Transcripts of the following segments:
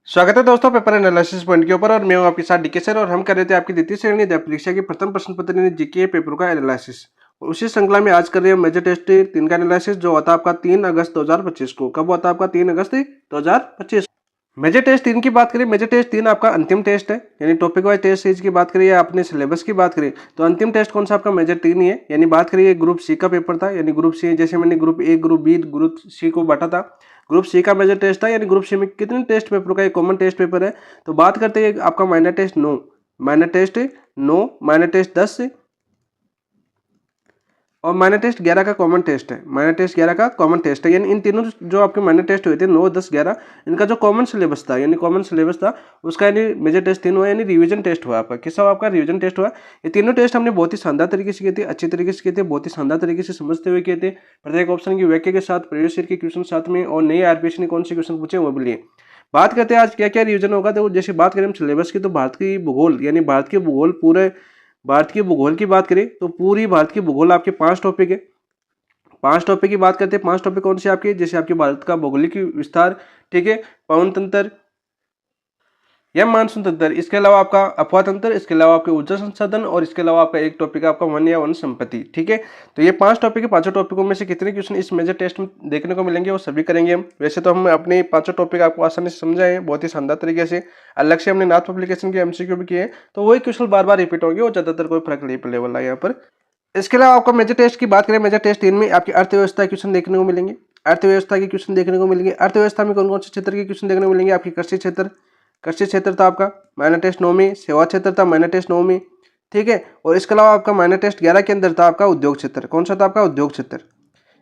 स्वागत है दोस्तों पेपर एनालिसिस पॉइंट के ऊपर और मैं हूं आपके साथ डीके सर और हम कर रहे थे आपकी द्वितीय श्रेणी परीक्षा की प्रथम प्रश्न पत्र यानी जीके पेपर का एनालिसिस। उसी श्रृंखला में आज कर रहे हैं मेजर टेस्ट 3 का एनालिसिस जो होता है आपका 3 अगस्त 2025 को। कब होता है आपका 3 अगस्त 2025। मेजर टेस्ट 3 की बात करें, मेजर टेस्ट 3 आपका अंतिम टेस्ट है यानी टॉपिक वाइज टेस्ट सीरीज की बात करें या अपने सिलेबस की बात करें तो अंतिम टेस्ट कौन सा आपका मेजर 3 ही है। यानी बात करिए ग्रुप सी का पेपर था यानी ग्रुप सी जैसे मैंने group A group B group C को बांटा था, ग्रुप सी का मेजर टेस्ट था यानी ग्रुप सी में कितने टेस्ट पेपर का एक कॉमन टेस्ट पेपर है। तो बात करते हैं आपका minor test 9, minor test 9, minor test 10 और माइनर टेस्ट 11 का कॉमन टेस्ट है। माइनर टेस्ट 11 का कॉमन टेस्ट है यानी इन तीनों जो आपके माइनर टेस्ट हुए थे 9, 10, 11 इनका जो कॉमन सिलेबस था यानी कॉमन सिलेबस था उसका यानी मेजर टेस्ट 3 हुआ यानी रिवीजन टेस्ट हुआ आपका। किस आपका रिवीजन टेस्ट हुआ। ये तीनों टेस्ट हमने बहुत ही शानदार तरीके से किए थे, अच्छी तरीके से किए थे, बहुत ही शानदार तरीके से समझते हुए किए थे। प्रत्येक ऑप्शन की व्याख्या के साथ, प्रीवियस ईयर के क्वेश्चन साथ में और नई आरपीएससी ने कौन से क्वेश्चन पूछे वो भी लिए। बात करते हैं आज क्या क्या रिवीजन होगा। तो जैसे बात करें हम सिलेबस की तो भारत की भूगोल यानी भारत के भूगोल पूरे भारत के भूगोल की बात करें तो पूरी भारत की भूगोल आपके 5 टॉपिक है। 5 टॉपिक की बात करते हैं। 5 टॉपिक कौन से आपके, जैसे आपके भारत का भौगोलिक विस्तार, ठीक है, पवन तंत्र या मानसून तंत्र, इसके अलावा आपका अफवाह तंत्र, इसके अलावा आपके ऊर्जा संसाधन और इसके अलावा आपका एक टॉपिक है आपका वन या वन संपत्ति। ठीक है, तो ये 5 टॉपिक है। 5 टॉपिकों में से कितने क्वेश्चन इस मेजर टेस्ट में देखने को मिलेंगे वो सभी करेंगे हम। वैसे तो हम अपने 5 टॉपिक आपको आसानी से समझाए हैं बहुत ही शानदार तरीके से। अलग से हमने नाथ पब्लिकेशन के एमसीक्यू भी किए तो वही क्वेश्चन बार बार रिपीट होंगे और ज्यादातर कोई फर्क नहीं पड़ने वाला है यहाँ पर। इसके अलावा आपका मेजर टेस्ट की बात करें, मेजर टेस्ट 3 में आपकी अर्थव्यवस्था के क्वेश्चन देखने को मिलेंगे। अर्थव्यवस्था के क्वेश्चन देखने को मिलेंगे। अर्थव्यवस्था में कौन कौन से क्षेत्र के क्वेश्चन देखने को मिलेंगे। आपकी कृषि क्षेत्र, कृषि क्षेत्र था आपका माइनर टेस्ट 9 में। सेवा क्षेत्र था माइनर टेस्ट 9 में, ठीक है। और इसके अलावा आपका माइनर टेस्ट 11 के अंदर था आपका उद्योग क्षेत्र। कौन सा था आपका उद्योग क्षेत्र।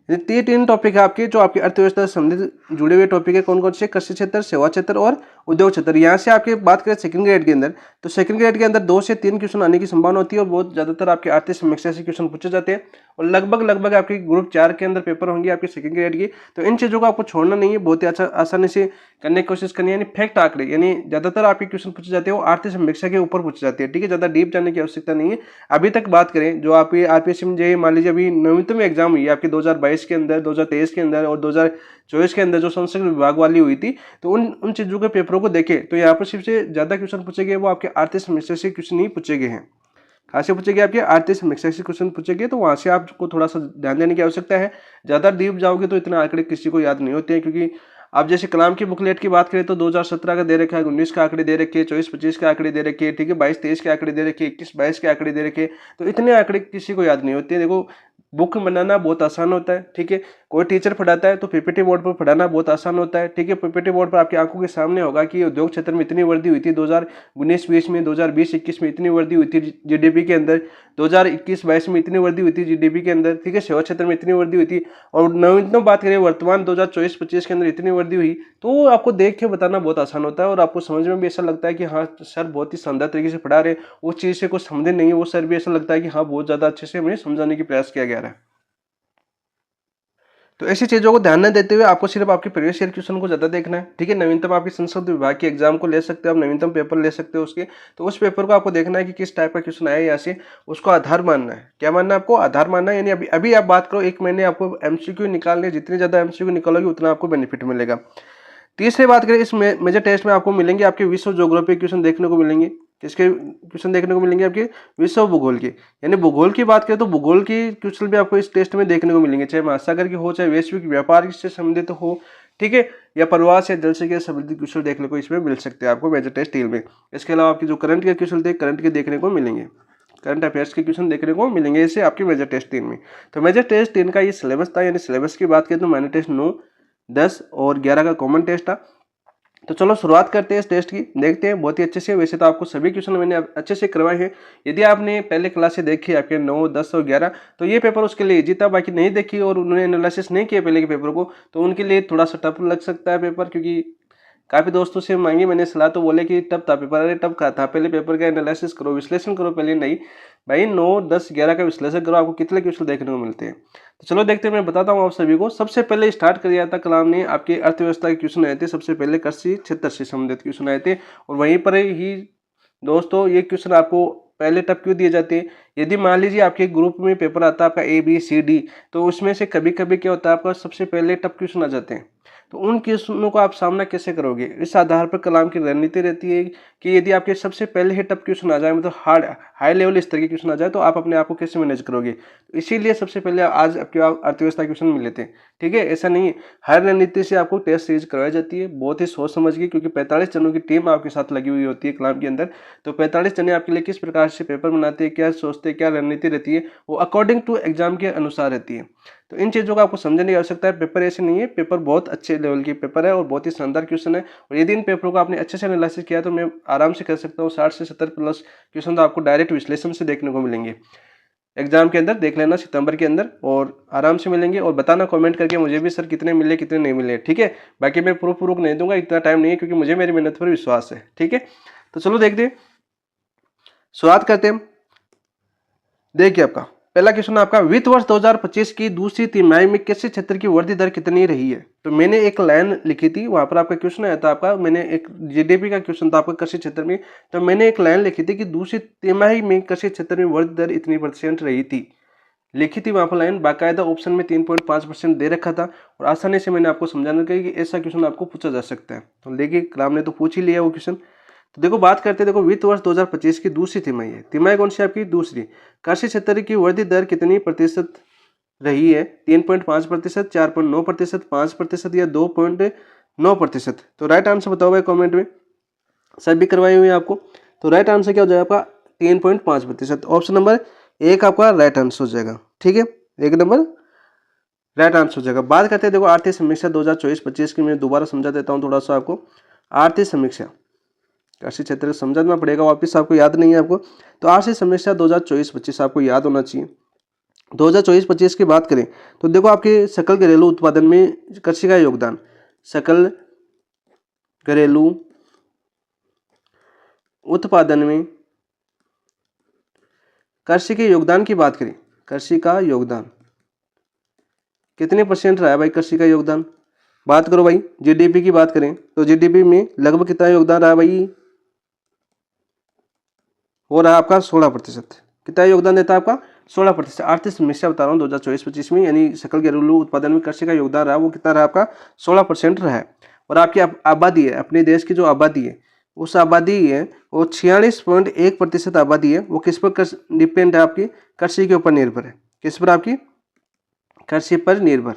ये 3 टॉपिक है आपके जो आपकी अर्थव्यवस्था से संबंधित जुड़े हुए टॉपिक है। कौन कौन से, कृषि क्षेत्र, सेवा क्षेत्र और उद्योग क्षेत्र। यहाँ से आपकी बात करें सेकंड ग्रेड के अंदर तो सेकंड ग्रेड के अंदर 2 से 3 क्वेश्चन आने की संभावना होती है और बहुत ज्यादातर आपके आर्थिक समीक्षा से क्वेश्चन पूछे जाते हैं और लगभग आपकी ग्रुप 4 के अंदर पेपर होंगे आपके सेकंड ग्रेड की। तो इन चीजों को आपको छोड़ना नहीं है, बहुत ही अच्छा आसानी से करने की कोशिश करनी है। यानी फैक्ट आंकड़े यानी ज्यादातर आपके क्वेश्चन पूछे जाते हैं वो आर्थिक समीक्षा के ऊपर पूछे जाते हैं, ठीक है, ज्यादा डीप जाने की आवश्यकता नहीं है। अभी तक बात करें जो आपकी आरपीएससी में जो मान लीजिए अभी नवीनतम एग्जाम हुई है आपकी 2022 के अंदर, 2023 के अंदर और 2024 के अंदर जो संस्कृत विभाग वाली हुई थी, तो उन चीजों के पेपरों को देखें तो यहाँ पर सबसे ज्यादा क्वेश्चन पूछे गए वो आपके आर्थिक समीक्षा से क्वेश्चन ही पूछे गए हैं। कहाँ से पूछे गए, आपके आर्थिक समीक्षा से क्वेश्चन पूछे गए, तो वहां से आपको थोड़ा सा ध्यान देने की आवश्यकता है। ज्यादा डीप जाओगे तो इतना आंकड़े किसी को याद नहीं होते हैं, क्योंकि आप जैसे कलाम की बुकलेट की बात करें तो 2017 का दे रखा है, 19 का आंकड़े दे रखे, 24-25 के आंकड़े दे रखे, ठीक है, 22-23 के आंकड़े दे रखे, 21-22 के आंकड़े दे रखे, तो इतने आंकड़े किसी को याद नहीं होते। देखो बुक बनाना बहुत आसान होता है, ठीक है, कोई टीचर पढ़ाता है तो पीपीटी बोर्ड पर पढ़ाना बहुत आसान होता है, ठीक है। पीपीटी बोर्ड पर आपकी आंखों के सामने होगा कि उद्योग क्षेत्र में इतनी वृद्धि हुई थी 2019-20 में, 2020-21 में इतनी वृद्धि हुई थी जीडीपी के अंदर, 2021-22 में इतनी वृद्धि हुई थी जीडीपी के अंदर, ठीक है, सेवा क्षेत्र में इतनी वृद्धि हुई थी। और नवीनतम बात करें वर्तमान 2024-25 के अंदर इतनी वृद्धि हुई, तो आपको देख के बताना बहुत आसान होता है और आपको समझ में भी ऐसा लगता है कि हाँ सर बहुत ही शानदार तरीके से पढ़ा रहे, उस चीज़ से कुछ समझे नहीं वो सर भी ऐसा लगता है कि हाँ बहुत ज़्यादा अच्छे से हमें समझाने की प्रयास किया गया है। तो ऐसी चीजों को ध्यान न देते हुए आपको सिर्फ आपके प्रीवियस ईयर क्वेश्चन को ज्यादा देखना है, ठीक है। नवीनतम आपकी संस्कृत विभाग के एग्जाम को ले सकते हो आप, नवीनतम पेपर ले सकते हो उसके, तो उस पेपर को आपको देखना है कि किस टाइप का क्वेश्चन आया यहाँ से, उसको आधार मानना है। क्या मानना है आपको, आधार मानना है। यानी अभी अभी आप बात करो 1 महीने आपको एमसीक्यू निकालने, जितनी ज्यादा एमसीक्यू निकालोगे उतना आपको बेनिफिट मिलेगा। तीसरी बात करें, इस मेजर टेस्ट में आपको मिलेंगे आपके विश्व ज्योग्राफी क्वेश्चन देखने को मिलेंगे। किसके क्वेश्चन देखने को मिलेंगे, आपके विश्व भूगोल के। यानी भूगोल की बात करें तो भूगोल की क्वेश्चन भी आपको इस टेस्ट में देखने को मिलेंगे, चाहे महासागर की हो, चाहे वैश्विक व्यापार से संबंधित हो, ठीक है, या प्रवास या जल से संबंधित क्वेश्चन देखने को इसमें मिल सकते हैं आपको मेजर टेस्ट 3 में। इसके अलावा आपकी जो करंट के क्वेश्चन थे करंट के देखने को मिलेंगे, करंट अफेयर्स के क्वेश्चन देखने को मिलेंगे इसे आपके मेजर टेस्ट 3 में। तो मेजर टेस्ट 3 का ये सिलेबस था। यानी सिलेबस की बात करें तो माइनर टेस्ट 9, 10 और 11 का कॉमन टेस्ट था। तो चलो शुरुआत करते हैं इस टेस्ट की, देखते हैं बहुत ही अच्छे से। वैसे तो आपको सभी क्वेश्चन मैंने अच्छे से करवाए हैं। यदि आपने पहले क्लास से देखी आपके 9, 10 और 11 तो ये पेपर उसके लिए इजी था। बाकी नहीं देखी और उन्होंने एनालिसिस नहीं किया पहले के पेपर को तो उनके लिए थोड़ा सा टफ लग सकता है पेपर, क्योंकि काफी दोस्तों से मांगी मैंने सलाह तो बोले कि टफ था पेपर। अरे टफ का था, पहले पेपर का एनालिसिस करो, विश्लेषण करो पहले। नहीं भाई 9, 10, 11 का विश्लेषण करो, आपको कितने क्वेश्चन देखने को मिलते हैं। तो चलो देखते हैं, मैं बताता हूँ आप सभी को। सबसे पहले स्टार्ट कर दिया था कलाम ने, आपके अर्थव्यवस्था के क्वेश्चन आए थे। सबसे पहले कृषि क्षेत्र से संबंधित क्वेश्चन आए थे और वहीं पर ही दोस्तों ये क्वेश्चन आपको पहले टफ क्यों दिए जाते हैं। यदि मान लीजिए आपके ग्रुप में पेपर आता है आपका A B C D तो उसमें से कभी कभी क्या होता है आपका सबसे पहले टफ क्वेश्चन आ जाते हैं। तो उन क्वेश्चनों को आप सामना कैसे करोगे, इस आधार पर कलाम की रणनीति रहती है कि यदि आपके सबसे पहले ही टफ क्वेश्चन आ जाए, मतलब हार्ड हाई लेवल स्तर के क्वेश्चन आ जाए, तो आप अपने आप को कैसे मैनेज करोगे। इसीलिए सबसे पहले आज आपके अर्थव्यवस्था क्वेश्चन मिले थे, ठीक है। ऐसा नहीं है, हर रणनीति से आपको टेस्ट सीरीज करवाई जाती है, बहुत ही सोच समझ के, क्योंकि 45 जनों की टीम आपके साथ लगी हुई होती है कलाम के अंदर। तो 45 जने आपके लिए किस प्रकार से पेपर बनाते हैं, क्या सोचते हैं, क्या रणनीति रहती है, वो अकॉर्डिंग टू एग्जाम के अनुसार रहती है। तो इन चीज़ों को आपको समझने की आवश्यकता है। पेपर ऐसे नहीं है, पेपर बहुत अच्छे लेवल की पेपर है और बहुत ही शानदार क्वेश्चन है। और यदि इन पेपरों को आपने अच्छे से एनालिसिस किया तो मैं आराम से कह सकता हूँ 60 से 70 प्लस क्वेश्चन तो आपको डायरेक्ट विश्लेषण से देखने को मिलेंगे। एग्जाम के अंदर देख लेना सितंबर के अंदर, और आराम से मिलेंगे। और बताना कमेंट करके मुझे भी सर कितने मिले कितने नहीं मिले, ठीक है। बाकी मैं प्रूफ नहीं दूंगा, इतना टाइम नहीं है, क्योंकि मुझे मेरी मेहनत पर विश्वास है, ठीक है। तो चलो देखते हैं, शुरुआत करते हैं। देखिए आपका पहला क्वेश्चन आपका, वित्त वर्ष 2025 की दूसरी तिमाही में कृषि क्षेत्र की वृद्धि दर कितनी रही है। तो मैंने एक लाइन लिखी थी, वहां पर आपका क्वेश्चन आया था आपका, मैंने एक जीडीपी का क्वेश्चन था आपका कृषि क्षेत्र में। तो मैंने एक लाइन लिखी थी कि दूसरी तिमाही में कृषि क्षेत्र में वृद्धि दर इतनी % रही थी, लिखी थी वहां पर लाइन। बाकायदा ऑप्शन में 3.5% दे रखा था, और आसानी से मैंने आपको समझाना चाहिए कि ऐसा क्वेश्चन आपको पूछा जा सकता है। तो देखिए कलाम ने तो पूछ ही लिया वो क्वेश्चन। तो देखो बात करते हैं, देखो वित्त वर्ष 2025 की दूसरी तिमाही है। तिमाही कौन सी आपकी, दूसरी। कृषि क्षेत्र की वृद्धि दर कितनी प्रतिशत रही है, 3.5%, 4.9%, 5% या 2.9%। तो राइट आंसर बताओ भाई कमेंट में, सभी करवाई हुई है आपको। तो राइट आंसर क्या हो जाएगा आपका, 3.5%। ऑप्शन नंबर एक आपका राइट आंसर हो जाएगा, ठीक है, एक नंबर राइट आंसर हो जाएगा। बात करते हैं देखो आर्थिक समीक्षा 2024-25 की, मैं दोबारा समझा देता हूँ थोड़ा सा आपको। आर्थिक समीक्षा कृषि क्षेत्र समझना पड़ेगा, वापिस आपको याद नहीं है आपको। तो आर्थिक समीक्षा 2024-25 आपको याद होना चाहिए। 2024-25 की बात करें तो देखो आपके सकल घरेलू उत्पादन में कृषि का योगदान, सकल घरेलू उत्पादन में कृषि के योगदान की बात करें, कृषि का योगदान कितने % रहा है भाई कृषि का योगदान। बात करो भाई जीडीपी की बात करें तो जीडीपी में लगभग कितना योगदान रहा है भाई, हो रहा है आपका 16%। कितना योगदान देता है आपका, 16%। आर्थिक समीक्षा बता रहा हूँ 2024-25 में, यानी सकल घरेलू उत्पादन में कृषि का योगदान रहा वो कितना रहा आपका, 16% रहा है। और आपकी आबादी है, अपने देश की जो आबादी है, उस आबादी है वो 46.1% आबादी है, वो किस पर डिपेंड है, आपकी कृषि के ऊपर निर्भर है। किस पर, आपकी कृषि पर निर्भर।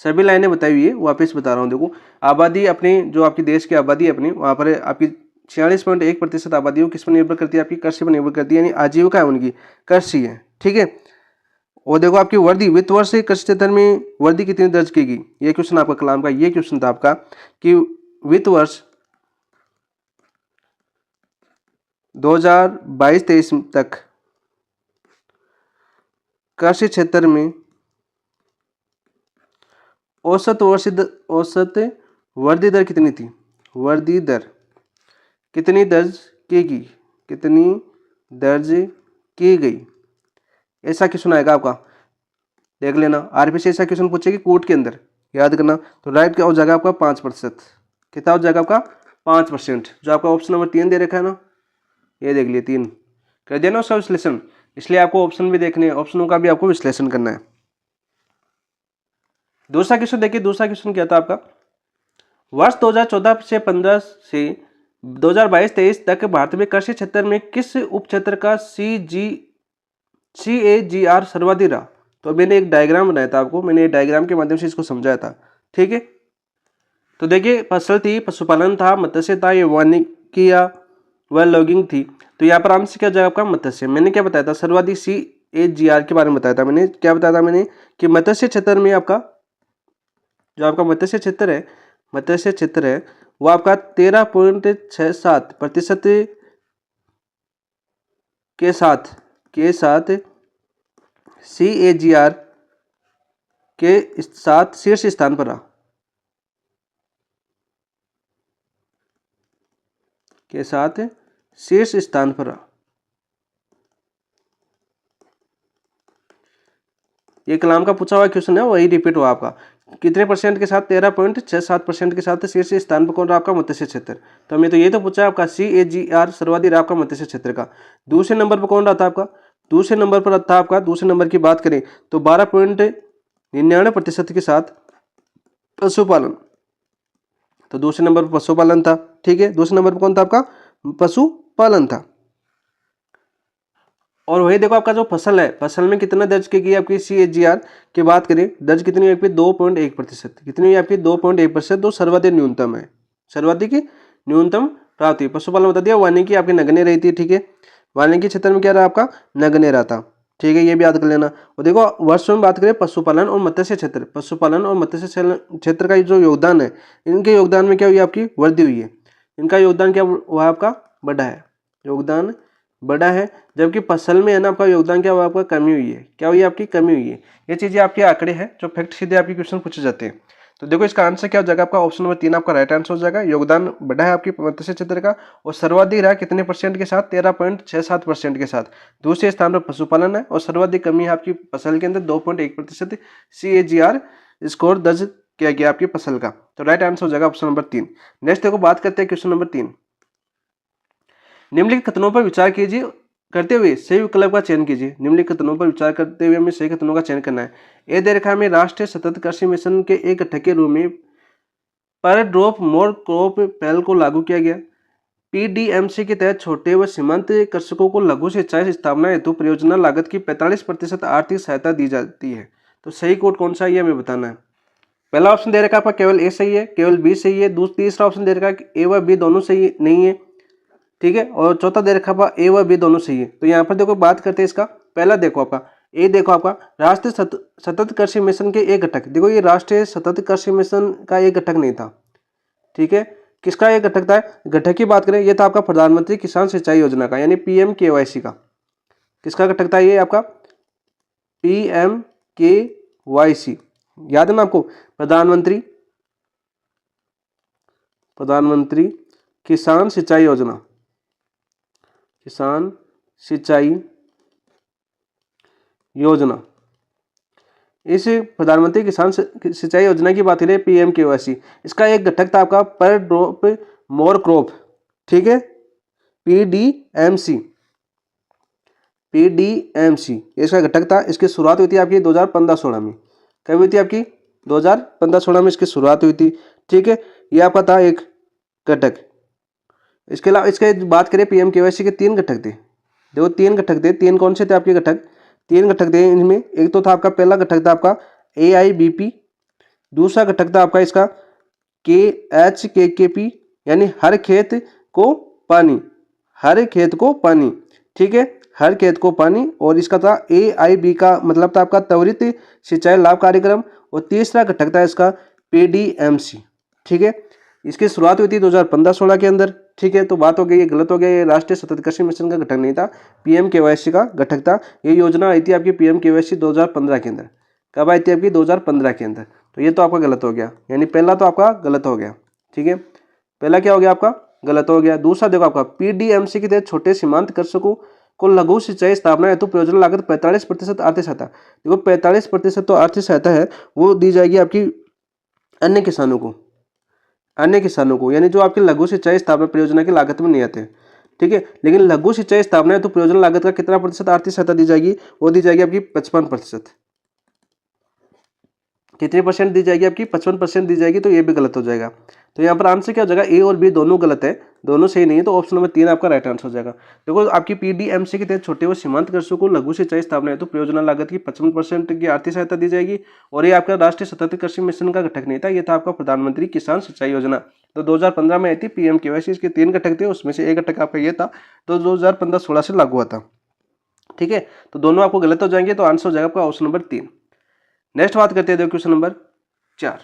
सभी लाइनें बताई हुई है, वापस बता रहा हूँ। देखो आबादी अपनी, जो आपकी देश की आबादी है अपनी, वहाँ पर आपकी 46.1% आबादी वो किस पर निर्भर करती है, आपकी कृषि पर निर्भर करती है, यानी आजीविका है उनकी कृषि है, ठीक है। और देखो आपकी वृद्धि, वित्त वर्ष से कृषि क्षेत्र में वृद्धि कितनी दर्ज की गई, ये क्वेश्चन आपका कलाम का, ये क्वेश्चन था आपका कि वित्त वर्ष 2022-23 तक कृषि क्षेत्र में औसत वृद्धि दर कितनी थी, वृद्धि दर कितनी दर्ज की गई, कितनी दर्ज की गई, ऐसा क्वेश्चन आएगा आपका, देख लेना। आरपी से ऐसा क्वेश्चन पूछेगी कोर्ट के अंदर, याद करना। तो राइट क्या हो जाएगा आपका 5%, कितना हो जाएगा आपका 5%, जो आपका ऑप्शन नंबर 3 दे रखा है ना, ये देख लिए 3 कर दिया ना उसका विश्लेषण। इसलिए आपको ऑप्शन भी देखने हैं, ऑप्शनों का भी आपको विश्लेषण करना है। दूसरा क्वेश्चन देखिए, दूसरा क्वेश्चन क्या था आपका, वर्ष 2014 से 15 से 2022-23 तक भारत में कृषि क्षेत्र में किस उप क्षेत्र का CAGR सर्वाधिक रहा। तो मैंने एक डायग्राम बनाया था आपको, मैंने डायग्राम के माध्यम से इसको समझाया था, ठीक है। तो देखिए फसल थी, पशुपालन था, मत्स्य था, ये वानिकी या व लॉगिंग थी। तो यहाँ पर आंसर क्या जाएगा आपका मत्स्य। मैंने क्या बताया था, सर्वाधिक CAGR के बारे में बताया था मैंने, क्या बताया था मैंने कि मत्स्य क्षेत्र में आपका, जो आपका मत्स्य क्षेत्र है वो आपका 13.67% के साथ CAGR के साथ शीर्ष स्थान पर रहा, के साथ शीर्ष स्थान पर रहा। ये कलाम का पूछा हुआ क्वेश्चन है, वही रिपीट हुआ आपका, कितने % के साथ, 13.67% के साथ शीर्ष स्थान पर कौन रहा आपका मत्स्य क्षेत्र। तो हमें तो ये तो पूछा है आपका CAGR सर्वाधिक रहा आपका मत्स्य क्षेत्र का। दूसरे नंबर पर कौन रहा था आपका, दूसरे नंबर पर था आपका, दूसरे नंबर की बात करें तो 12.99% के साथ पशुपालन, तो दूसरे नंबर पर पशुपालन था। ठीक है, दूसरे नंबर पर कौन था आपका? पशुपालन था। और वही देखो आपका जो फसल है, फसल में कितना दर्ज की गई आपकी CAGR की बात करें, दर्ज कितनी हुई आपकी 2.1%। कितनी हुई आपकी 2.1%, तो सर्वाधिक न्यूनतम है, सर्वाधिक न्यूनतम प्राप्त हुई। पशुपालन बता दिया, वानिकी आपकी नगण्य रही थी। ठीक है, वानिकी क्षेत्र में क्या रहा आपका? नगण्य रहा था। ठीक है, ये भी याद कर लेना। और देखो वर्ष में बात करें पशुपालन और मत्स्य क्षेत्र, पशुपालन और मत्स्य क्षेत्र का जो योगदान है, इनके योगदान में क्या हुई आपकी? वृद्धि हुई है। इनका योगदान क्या हुआ आपका? बढ़ा है, योगदान बढ़ा है। जबकि फसल में है ना, आपका योगदान क्या हुआ? आपका कमी हुई है। क्या हुई? आपकी कमी हुई है। ये चीजें आपके आंकड़े हैं जो फैक्ट सीधे आपके क्वेश्चन पूछे जाते हैं। तो देखो इसका आंसर क्या हो जाएगा आपका? ऑप्शन नंबर 3 आपका राइट आंसर हो जाएगा। योगदान बढ़ा है आपकी मत्स्य क्षेत्र का, और सर्वाधिक रहा कितने परसेंट के साथ? 13.67% के साथ। दूसरे स्थान पर पशुपालन है, और सर्वाधिक कमी है आपकी फसल के अंदर 2.1% CAGR स्कोर दर्ज किया गया आपकी फसल का। तो राइट आंसर हो जाएगा ऑप्शन नंबर 3। नेक्स्ट देखो बात करते हैं क्वेश्चन नंबर 3। निम्नलिखित कथनों पर विचार कीजिए करते हुए सही विकल्प का चयन कीजिए। निम्नलिखित कथनों पर विचार करते हुए हमें सही कथनों का चयन करना है। ए दे रखा में राष्ट्रीय सतत कृषि मिशन के एक घटक के रूप में पर ड्रॉप मोर क्रॉप पहल को लागू किया गया। PDMC के तहत छोटे व सीमांत कृषकों को लघु सिंचाई स्थापना हेतु परियोजना लागत की 45% आर्थिक सहायता दी जाती है। तो सही कोड कौन सा है ये हमें बताना है। पहला ऑप्शन दे रखा है आपका केवल ए सही है, केवल बी सही है। तीसरा ऑप्शन दे रखा है ए व बी दोनों सही नहीं है। ठीक है, और चौथा दे रखा आपका ए व बी दोनों सही है। तो यहाँ पर देखो बात करते हैं इसका। पहला देखो आपका ए, देखो आपका राष्ट्रीय सतत कृषि मिशन के एक घटक। देखो ये राष्ट्रीय सतत कृषि मिशन का एक घटक नहीं था। ठीक है, किसका एक घटक था? घटक की बात करें, ये था आपका प्रधानमंत्री किसान सिंचाई योजना का, यानी PMKYC का। किसका घटक था ये आपका? PMKYC, याद है ना आपको? प्रधानमंत्री किसान सिंचाई योजना, किसान सिंचाई योजना। इस प्रधानमंत्री किसान सिंचाई योजना की बात करें, PMKYC, इसका एक घटक था आपका पर ड्रॉप मोर क्रॉप। ठीक है, PDMC, इसका घटक था। इसकी शुरुआत हुई थी आपकी 2015-16 में। कब हुई थी आपकी? 2015-16 में इसकी शुरुआत हुई थी। ठीक है, ये आपका था एक घटक। इसके अलावा इसके बात करें PMKYC के 3 घटक थे। देखो 3 घटक थे। 3 कौन से थे आपके घटक? 3 घटक थे इनमें। एक तो था आपका, पहला घटक था आपका AIBP। दूसरा घटक था आपका इसका KHKKP, यानी हर खेत को पानी, हर खेत को पानी। ठीक है, हर खेत को पानी। और इसका था AIB का मतलब था आपका त्वरित सिंचाई लाभ कार्यक्रम। और तीसरा घटक था इसका PDMC। ठीक है, इसकी शुरुआत हुई थी 2015-16 के अंदर। ठीक है, तो बात हो गई, ये गलत हो गया। ये राष्ट्रीय सतत कृषि मिशन का घटक नहीं था, PMKYC का घटक था। ये योजना आई थी आपकी PMKYC 2015 के अंदर। कब आई थी आपकी? 2015 के अंदर। तो ये तो आपका गलत हो गया, यानी पहला तो आपका गलत हो गया। ठीक है, पहला क्या हो गया आपका? गलत हो गया। दूसरा देखो आपका PDMC के तहत छोटे सीमांत कृषकों को लघु सिंचाई स्थापना हेतु परियोजना लागत 45% आर्थिक सहायता। देखो 45% तो आर्थिक सहायता है, वो दी जाएगी आपकी अन्य किसानों को, यानी जो आपकी लघु सिंचाई स्थापना परियोजना की लागत में नहीं आते। ठीक है, लेकिन लघु सिंचाई स्थापना हेतु परियोजना लागत का कितना प्रतिशत आर्थिक सहायता दी जाएगी? वो दी जाएगी आपकी 55%। कितने परसेंट दी जाएगी आपकी? 55% दी जाएगी। तो ये भी गलत हो जाएगा। तो यहाँ पर आंसर क्या हो जाएगा? ए और बी दोनों गलत है, दोनों सही नहीं है। तो ऑप्शन नंबर 3 आपका राइट आंसर हो जाएगा। देखो आपकी PDMC के तहत छोटे व सीमांत कृषकों को लघु सिंचाई स्थापना है तो परियोजना लागत की 55% की आर्थिक सहायता दी जाएगी। और ये आपका राष्ट्रीय सतत कृषि मिशन का घटक नहीं था, ये था आपका प्रधानमंत्री किसान सिंचाई योजना। तो 2015 में आई थी PMKYC। इसके 3 घटक थे, उसमें से एक घटक आपका ये था, तो 2015-16 से लागू हुआ था। ठीक है, तो दोनों आपको गलत हो जाएंगे। तो आंसर हो जाएगा आपका ऑप्शन नंबर 3। नेक्स्ट बात करते हैं देखो क्वेश्चन नंबर 4।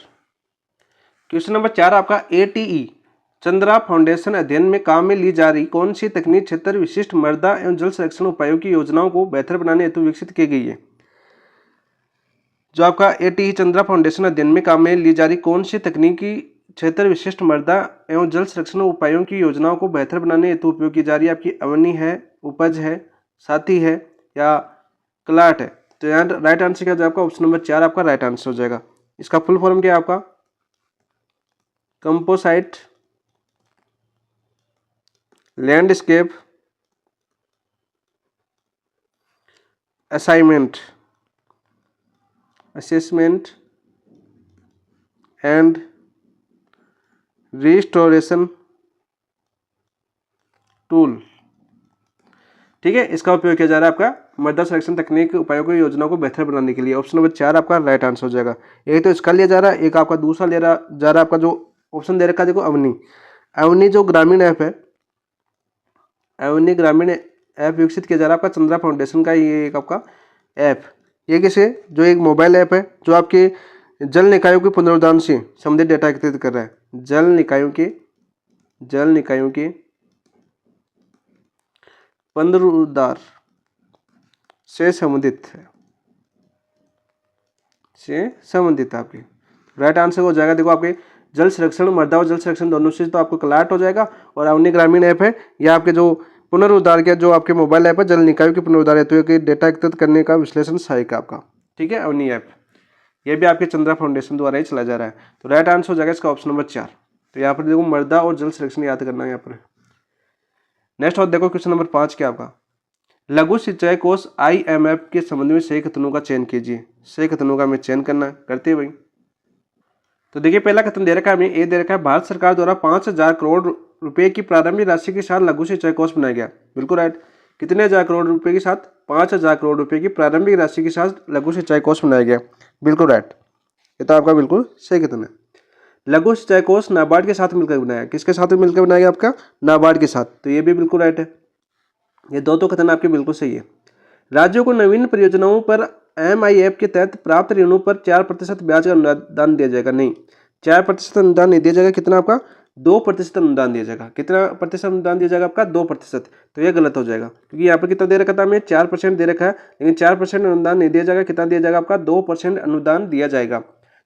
क्वेश्चन नंबर 4 आपका ATE चंद्रा फाउंडेशन अध्ययन में काम में ली जा रही कौन सी तकनीक क्षेत्र विशिष्ट मृदा एवं जल संरक्षण उपायों की योजनाओं को बेहतर बनाने हेतु विकसित की गई है? जो आपका ATE चंद्रा फाउंडेशन अध्ययन में काम में ली जा रही कौन सी तकनीकी क्षेत्र विशिष्ट मृदा एवं जल संरक्षण उपायों की योजनाओं को बेहतर बनाने हेतु उपयोग की जा रही है? आपकी अवनी है, उपज है, साथी है, या क्लाट है? तो यहाँ राइट आंसर क्या हो जाएगा आपका? ऑप्शन नंबर 4 आपका राइट आंसर हो जाएगा। इसका फुल फॉर्म क्या है आपका? Composite landscape assessment and restoration tool. ठीक है, इसका उपयोग किया जा रहा है आपका मृदा संरक्षण तकनीक उपायों को योजनाओं को बेहतर बनाने के लिए। ऑप्शन नंबर 4 आपका राइट आंसर हो जाएगा। एक तो इसका लिया जा रहा है, एक आपका दूसरा ले रहा जा रहा है आपका जो ऑप्शन दे रखा है देखो अवनी। अवनी जो ग्रामीण ऐप है, अवनी ग्रामीण ऐप विकसित किया जा रहा है आपका चंद्रा फाउंडेशन का ये एक आपका ऐप। ये किसे जो एक मोबाइल ऐप है जो आपके जल निकायों के पुनरुद्धार से संबंधित डेटा एकत्रित कर रहा है। जल निकायों के पुनरुद्धार से संबंधित आपके राइट आंसर हो जाएगा। देखो आपके जल संरक्षण, मृदा और जल संरक्षण दोनों से तो आपको क्लैट हो जाएगा। और अवनी ग्रामीण ऐप है या आपके जो पुनरुद्धार के जो आपके मोबाइल ऐप है जल निकायों के पुनरुद्धार हेतु के डेटा एकत्रित करने का विश्लेषण सहायक आपका। ठीक है, अवनी ऐप ये भी आपके चंद्रा फाउंडेशन द्वारा ही चला जा रहा है। तो राइट आंसर हो जाएगा इसका ऑप्शन नंबर 4। तो यहाँ पर देखो मृदा और जल संरक्षण याद करना है यहाँ पर। नेक्स्ट और देखो क्वेश्चन नंबर 5 क्या आपका, लघु सिंचाई कोष IMF के संबंध में सही कथनों का चयन कीजिए। सही कथनों का हमें चयन करना करते हैं भाई। तो देखिए पहला कथन दे रखा है हमें, ये दे रखा है भारत सरकार द्वारा 5,000 करोड़ रुपए की प्रारंभिक राशि के साथ लघु सिंचाई कोष बनाया गया। बिल्कुल राइट। कितने हजार करोड़ रुपए के साथ? 5,000 करोड़ रुपए की प्रारंभिक राशि के साथ लघु सिंचाई कोष बनाया गया। बिल्कुल राइट, ये तो आपका बिल्कुल सही कथन है। लघु सिंचाई कोष नाबार्ड के साथ मिलकर बनाया। किसके साथ मिलकर बनाया गया? आपका नाबार्ड के साथ। तो ये भी बिल्कुल राइट है। ये दो तो कथन आपके बिल्कुल सही है। राज्यों को नवीन परियोजनाओं पर MIF के तहत प्राप्त ऋणों पर 4% ब्याज का अनुदान दिया जाएगा। नहीं, 4% अनुदान नहीं दिया जाएगा। कितना आपका? 2% अनुदान दिया जाएगा। कितना प्रतिशत अनुदान दिया जाएगा आपका? 2%। तो ये गलत हो जाएगा क्योंकि यहाँ पर कितना दे रखा था हमें? 4% दे रखा है, लेकिन 4% अनुदान नहीं दिया जाएगा। कितना दिया जाएगा आपका? 2% अनुदान दिया जाएगा।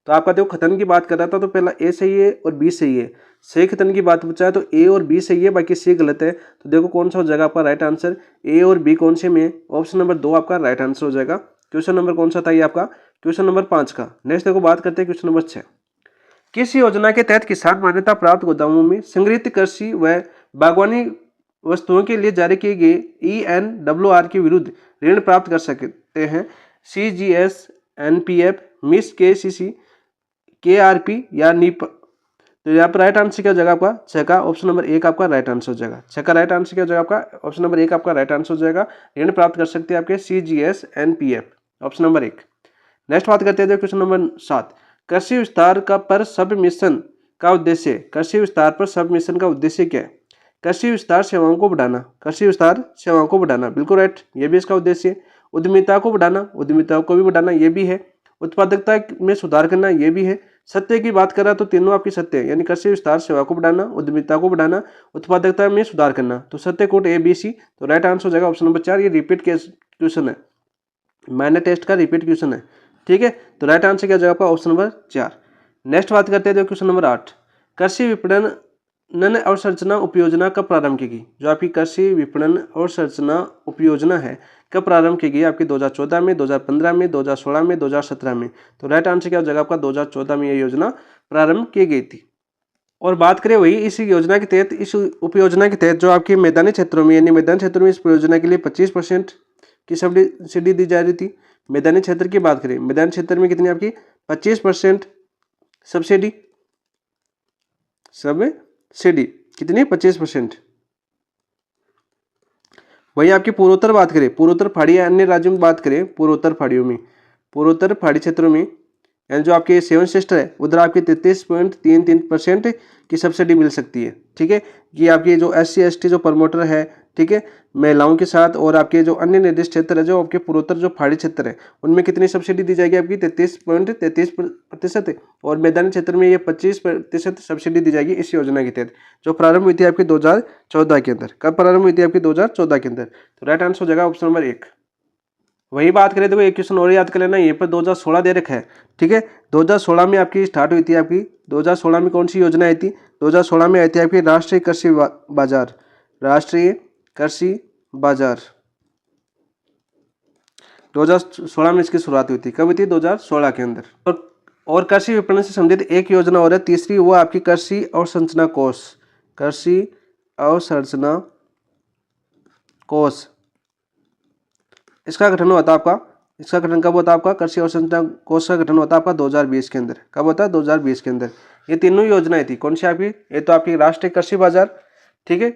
तो आपका देखो कथन की बात कर रहा था तो पहला ए सही है और बी सही है। सही कथन की बात पूछा है तो ए और बी सही है, बाकी सी गलत है। तो देखो कौन सा हो जाएगा आपका राइट आंसर? ए और बी कौन से में? ऑप्शन नंबर 2 आपका राइट आंसर हो जाएगा। क्वेश्चन नंबर कौन सा था ये आपका? क्वेश्चन नंबर 5 का। नेक्स्ट देखो बात करते हैं क्वेश्चन नंबर 6। किस योजना के तहत किसान मान्यता प्राप्त गोदामों में संग्रहित कृषि व बागवानी वस्तुओं के लिए जारी किए गए ENWR के विरुद्ध ऋण प्राप्त कर सकते हैं? CGS, NPF, MIS, KCC, KRP या NIP। तो यहाँ पर राइट आंसर क्या हो जाएगा आपका? 6 का ऑप्शन नंबर 1 आपका राइट आंसर हो जाएगा। 6 का राइट आंसर क्या हो जाएगा आपका? ऑप्शन नंबर 1 आपका राइट आंसर हो जाएगा। ऋण प्राप्त कर सकते हैं आपके CGS, NPF, option number 1। Next बात करते हैं क्वेश्चन नंबर 7। कृषि विस्तार का पर सब मिशन का उद्देश्य। कृषि विस्तार पर सब मिशन का उद्देश्य क्या है? कृषि विस्तार सेवाओं को बढ़ाना। कृषि विस्तार सेवाओं को बढ़ाना, बिल्कुल राइट, ये भी इसका उद्देश्य है। उद्यमिता को बढ़ाना, उद्यमिता को भी बढ़ाना, ये भी है। उत्पादकता में सुधार करना, ये भी है। सत्य की बात करा तो तीनों आपकी सत्य है, यानी कृषि विस्तार सेवा को बढ़ाना, उद्यमिता को बढ़ाना, उत्पादकता में सुधार करना। तो सत्य कोट ABC। तो राइट आंसर हो जाएगा ऑप्शन नंबर 4। ये रिपीट क्वेश्चन है, माइनर टेस्ट का रिपीट क्वेश्चन है। ठीक है, तो राइट आंसर क्या हो जाएगा आपका? Option number 4। नेक्स्ट बात करते हैं क्वेश्चन नंबर 8। कृषि विपणन अवसंरचना उपयोजना कब प्रारंभ की गई? जो आपकी कृषि विपणन अवसंरचना उपयोजना है कब प्रारंभ की गई? आपकी 2014 में, 2015 में, 2016 में, 2017 में। तो राइट आंसर क्या हो जाएगा आपका? 2014 में यह योजना प्रारंभ की गई थी। और बात करें वही इस योजना के तहत, इस उपयोजना के तहत जो आपके मैदानी क्षेत्रों में, यानी मैदानी क्षेत्रों में इस परियोजना के लिए 25% की सब्सिडी दी जा रही थी। मैदानी क्षेत्र की बात करें, मैदानी क्षेत्र में कितनी आपकी? 25% सब्सिडी। कितनी? 25%। वहीं आपकी पूर्वोत्तर बात करें, पूर्वोत्तर पहाड़ी अन्य राज्यों में बात करें, पूर्वोत्तर पहाड़ियों में, पूर्वोत्तर पहाड़ी क्षेत्रों में, यानी जो आपके 7 सिस्टर है उधर आपकी 33.33% की सब्सिडी मिल सकती है। ठीक है, ये आपकी जो SC ST जो प्रमोटर है, ठीक है, महिलाओं के साथ, और आपके जो अन्य निर्दिष्ट क्षेत्र है जो आपके पूर्वोत्तर जो पहाड़ी क्षेत्र है उनमें कितनी सब्सिडी दी जाएगी आपकी? 33.33%। और मैदानी क्षेत्र में ये 25% सब्सिडी दी जाएगी इस योजना के तहत, जो प्रारंभ हुई थी आपकी 2014 के अंदर। कब प्रारंभ हुई थी आपकी? 2014 के अंदर। तो राइट आंसर हो जाएगा ऑप्शन नंबर 1। वही बात करें तो एक क्वेश्चन और याद कर लेना, ये पर 2016 दे रखा है। ठीक है, 2016 में आपकी स्टार्ट हुई थी आपकी, 2016 में कौन सी योजना आई थी? 2016 में आई थी आपकी राष्ट्रीय कृषि बाजार। राष्ट्रीय कृषि बाजार 2016 में इसकी शुरुआत हुई थी। कब हुई थी? 2016 के अंदर। और कृषि विपणन से संबंधित एक योजना और है तीसरी, वो आपकी कृषि अवसंरचना कोष। कृषि अवसंरचना कोष, इसका गठन हुआ था आपका इसका गठन कब होता है आपका, कृषि अवसंरचना कोष का गठन होता है आपका 2020 के अंदर। कब होता है, 2020 के अंदर। ये तीनों योजनाएं थी कौन सी आपकी, ये तो आपकी राष्ट्रीय कृषि बाजार, ठीक है,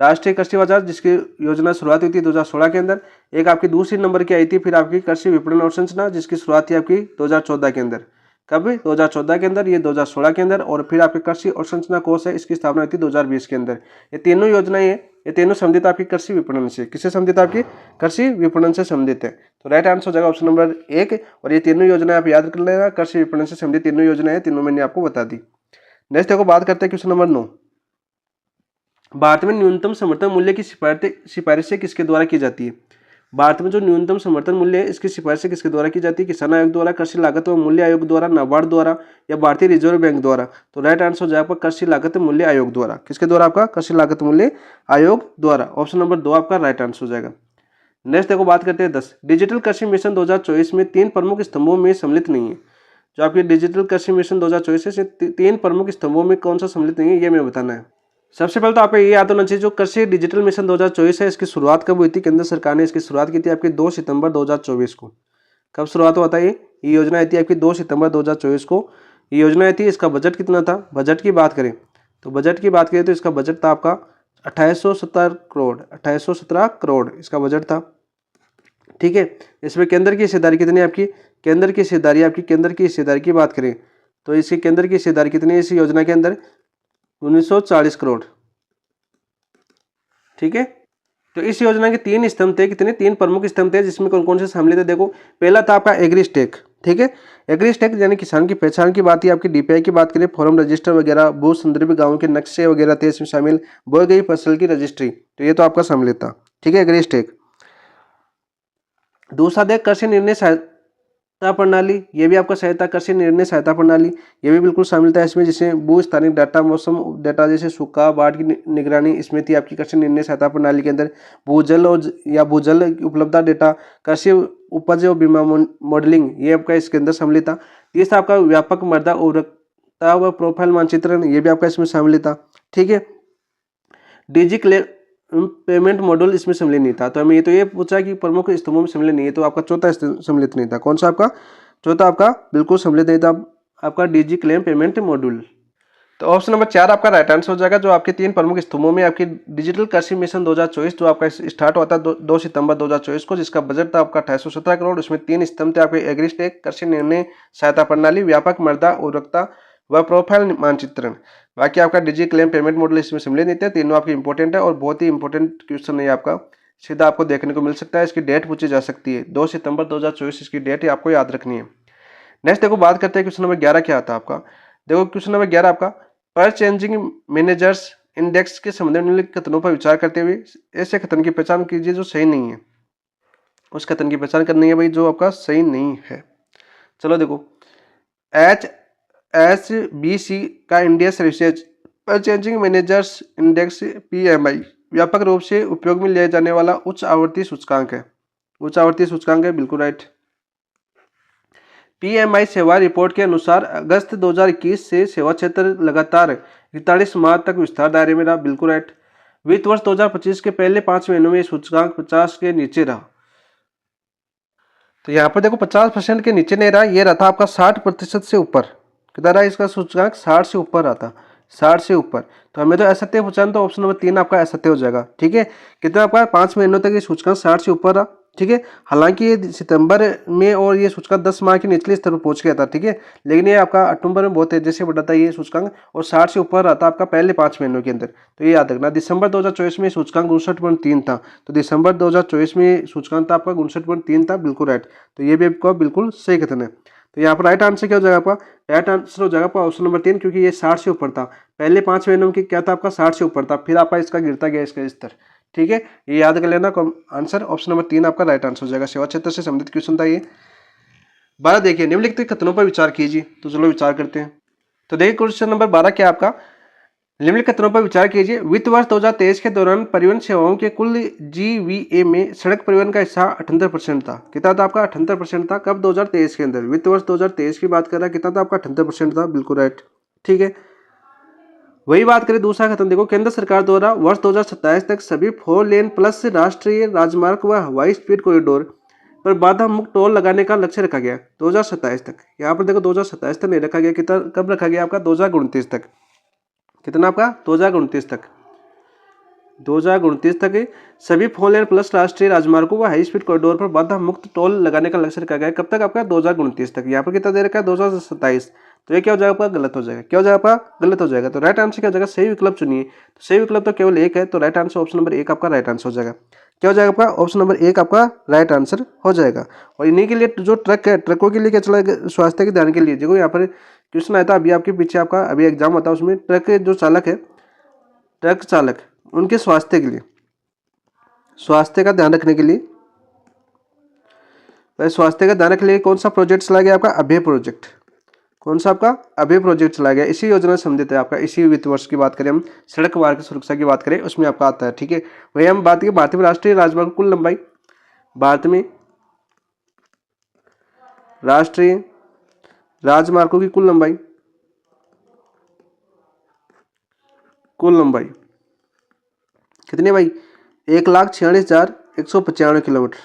राष्ट्रीय कृषि बाजार जिसकी योजना शुरुआत हुई थी 2016 के अंदर। एक आपकी दूसरी नंबर की आई थी फिर आपकी कृषि विपणन अवसंरचना जिसकी शुरुआत थी आपकी 2014 के अंदर। कब, 2014 के अंदर, ये 2016 के अंदर, और फिर आपके कृषि अवसंरचना कोष है इसकी स्थापना हुई थी 2020 के अंदर। ये तीनों योजनाएं हैं, ये तीनों संबंधित आपकी कृषि विपणन से, किससे संबंधित, आपकी कृषि विपणन से संबंधित है। तो राइट आंसर हो जाएगा ऑप्शन नंबर 1। और ये तीनों योजनाएं आप याद कर लेना, कृषि विपणन से संबंधित तीनों योजनाएं, तीनों मैंने आपको बता दी। नेक्स्ट देखो बात करते हैं क्वेश्चन नंबर 9। भारत में न्यूनतम समर्थन मूल्य की सिफारिशें किसके द्वारा की जाती है। भारत में जो न्यूनतम समर्थन मूल्य है इसकी सिफारिशें किसके द्वारा की जाती है, किसान आयोग द्वारा, कृषि लागत व मूल्य आयोग द्वारा, नाबार्ड द्वारा, या भारतीय रिजर्व बैंक द्वारा। तो राइट आंसर हो जाएगा कृषि लागत मूल्य आयोग द्वारा। किसके द्वारा, आपका कृषि लागत मूल्य आयोग द्वारा। ऑप्शन नंबर 2 आपका राइट आंसर हो जाएगा। नेक्स्ट देखो बात करते हैं 10। डिजिटल कृषि मिशन 2024 में 3 प्रमुख स्तंभों में सम्मिलित नहीं है। जो आपकी डिजिटल कृषि मिशन 2024 है 3 प्रमुख स्तंभों में कौन सा सम्मिलित नहीं है, ये मैं बताना है। सबसे पहले तो आपको ये याद होना चाहिए जो कृषि डिजिटल मिशन 2024 है इसकी शुरुआत कब हुई थी, केंद्र सरकार ने इसकी शुरुआत की थी आपकी 2 सितंबर 2024 को। कब शुरुआत हुआ था, ये योजना आई थी आपकी 2 सितंबर 2024 को ये योजना आई थी। इसका बजट कितना था, बजट की बात करें तो इसका बजट था आपका 2817 करोड़ इसका बजट था, ठीक है। इसमें केंद्र की हिस्सेदारी कितनी है आपकी, केंद्र की हिस्सेदारी की बात करें तो इसकी केंद्र की हिस्सेदारी कितनी है इस योजना के अंदर, 1940 करोड़, ठीक है। तो इस योजना के 3 स्तंभ थे, कितने, 3 प्रमुख स्तंभ थे जिसमें कौन कौन से शामिल थे। देखो पहला था आपका एग्रीस्टेक, ठीक है। एग्रीस्टेक यानी किसान की पहचान की बात है, आपकी डीपीआई की बात करें, फॉर्म रजिस्टर वगैरह, भू संदर्भी गांवों के नक्शे वगैरह थे इसमें शामिल, बोई गई फसल की रजिस्ट्री, तो ये तो आपका शामिल था, ठीक है, एग्रीस्टेक। दूसरा देख कृषि निर्णय सहायता प्रणाली, ये भी आपका सहायता, कृषि निर्णय सहायता प्रणाली ये भी बिल्कुल शामिल था इसमें, जिसमें भू स्थानिक डाटा, मौसम डाटा जैसे सूखा, बाढ़ की निगरानी इसमें थी आपकी कृषि निर्णय सहायता प्रणाली के अंदर। भूजल और भूजल उपलब्धता डेटा, कृषि उपज और बीमा मॉडलिंग ये आपका इसके अंदर शामिल था। तीसरा आपका व्यापक मृदा उर्वरता व प्रोफाइल मानचित्रण ये भी आपका इसमें शामिल था, ठीक है। डिजिटल पेमेंट मॉड्यूल इसमें सम्मिलित नहीं था। तो हमें ये पूछा कि प्रमुख स्तंभों में सम्मिलित नहीं है, तो आपका चौथा सम्मिलित नहीं था। कौन सा आपका चौथा, आपका बिल्कुल सम्मिलित नहीं था आपका डिजी क्लेम पेमेंट मॉड्यूल। तो ऑप्शन नंबर 4 आपका राइट आंसर हो जाएगा। जो आपके 3 प्रमुख स्तंभों में आपकी डिजिटल कृषि मिशन 2024 जो आपका स्टार्ट हुआ था 2 सितंबर 2024 को, जिसका बजट था आपका 2817 करोड़। उसमें 3 स्तंभ थे आपके एग्रीस्टेक, कृषि निर्णय सहायता प्रणाली, व्यापक मृदा उर्वरता व प्रोफाइल मानचित्रण। बाकी आपका डिजी क्लेम पेमेंट मॉडल इसमें सम्मिलित नहीं थे। तीनों आपके इंपॉर्टेंट है और बहुत ही इंपॉर्टेंट क्वेश्चन है आपका, सीधा आपको देखने को मिल सकता है। इसकी डेट पूछी जा सकती है 2 सितंबर 2024 इसकी डेट है, आपको याद रखनी है। नेक्स्ट देखो बात करते हैं क्वेश्चन नंबर 11 क्या आता है आपका। देखो क्वेश्चन नंबर 11 आपका परचेजिंग मैनेजर्स इंडेक्स के संबंध में निम्नलिखित कथनों पर विचार करते हुए ऐसे कथन की पहचान कीजिए जो सही नहीं है। उस कथन की पहचान करनी है भाई जो आपका सही नहीं है। चलो देखो HSBC का India services purchasing managers index PMI व्यापक रूप से उपयोग में लिया जाने वाला उच्च आवर्ती सूचकांक है। उच्च आवर्ती सूचकांक है, बिल्कुल राइट। PMI सेवा रिपोर्ट के अनुसार अगस्त 2021 से सेवा क्षेत्र लगातार 41 माह तक विस्तार दायरे में रहा, बिल्कुल राइट। वित्त वर्ष 2025 के पहले 5 महीनों में सूचकांक 50 के नीचे रहा। तो यहाँ पर देखो 50% के नीचे नहीं रहा, ये रहा था आपका 60% से ऊपर। कितना रहा इसका सूचकांक, 60 से ऊपर आता, 60 से ऊपर। तो हमें तो असत्य पूछा तो ऑप्शन नंबर 3 आपका असत्य हो जाएगा, ठीक है। कितना आपका 5 महीनों तक ये सूचकांक 60 से ऊपर रहा, ठीक है। हालांकि ये सितंबर में और ये सूचकांक 10 माह के निचले स्तर पर पहुंच गया था, ठीक है। लेकिन ये आपका अक्टूबर में बहुत तेजी से बढ़ा था ये सूचकांक और 60 से ऊपर रहा था आपका पहले 5 महीनों के अंदर। तो ये याद रखना। दिसंबर 2024 में सूचकांक 59.3 था, तो दिसंबर 2024 में सूचकांक था आपका 59.3 था, बिल्कुल राइट। तो ये भी आपका बिल्कुल सही कथन है। तो यहाँ पर राइट आंसर क्या हो जाएगा आपका, राइट आंसर हो जाएगा आपका ऑप्शन नंबर 3, क्योंकि ये 60 से ऊपर था। पहले 5 महीनों की क्या था आपका 60 से ऊपर था, फिर आपका इसका गिरता गया इसका स्तर, ठीक है। ये याद कर लेना। आंसर ऑप्शन नंबर 3 आपका राइट आंसर हो जाएगा। सेवा क्षेत्र से संबंधित क्वेश्चन था ये। 12 देखिए निम्नलिखित कथनों पर विचार कीजिए। तो चलो विचार करते हैं। तो देखिए क्वेश्चन नंबर 12 क्या आपका, निम्नलिखित कथनों पर विचार कीजिए। वित्त वर्ष 2023 के दौरान परिवहन सेवाओं के कुल GVA में सड़क परिवहन का हिस्सा 78% था। कितना था आपका, 78% था। कब, 2023 के अंदर, वित्त वर्ष 2023 की बात कर रहा है। कितना था आपका, 78% था, बिल्कुल राइट, ठीक है। वही बात करें दूसरा कथन देखो, केंद्र सरकार द्वारा वर्ष 2027 तक सभी 4 लेन प्लस राष्ट्रीय राजमार्ग व हवाई स्पीड कॉरिडोर पर बाधा मुक्त टोल लगाने का लक्ष्य रखा गया 2027 तक। यहाँ पर देखो 2027 तक नहीं रखा गया, कितना कब रखा गया आपका 2029 तक। कितना आपका 2029 तक, 2029 तक सभी 4 लेन प्लस राष्ट्रीय राजमार्गों व हाई स्पीड कॉरिडोर पर बाधा मुक्त टोल लगाने का लक्ष्य रखा गया है। कब तक आपका 2029 तक। यहाँ पर कितना दे रखा है 2027। तो ये क्या हो जाएगा आपका गलत हो जाएगा, क्या हो जाएगा आपका गलत हो जाएगा। तो राइट आंसर क्या हो जाएगा, सही विकल्प चुनिए। तो सही विकल्प तो केवल एक है, तो राइट आंसर ऑप्शन नंबर 1 आपका राइट आंसर हो जाएगा। क्या हो जाएगा आपका ऑप्शन नंबर 1 आपका राइट आंसर हो जाएगा। और इन्हीं के लिए जो ट्रक है, ट्रकों के लिए क्या चला स्वास्थ्य के ध्यान के लिए। देखो यहाँ पर क्वेश्चन आया था अभी आपके पीछे, आपका अभी एग्जाम होता है उसमें ट्रक के जो चालक है, ट्रक चालक उनके स्वास्थ्य के लिए, स्वास्थ्य का ध्यान रखने के लिए, स्वास्थ्य का ध्यान रखने के लिए कौन सा प्रोजेक्ट चला गया आपका अभय प्रोजेक्ट। कौन सा आपका अभय प्रोजेक्ट चला गया, इसी योजना से संबंधित है आपका। इसी वित्त वर्ष की बात करें हम, सड़क मार्ग सुरक्षा की बात करें उसमें आपका आता है। ठीक है, वही हम बात करें भारत में राष्ट्रीय राजमार्ग कुल लंबाई, भारत में राष्ट्रीय राजमार्गों की कुल लंबाई, कुल लंबाई कितनी भाई 1,46,195 किलोमीटर।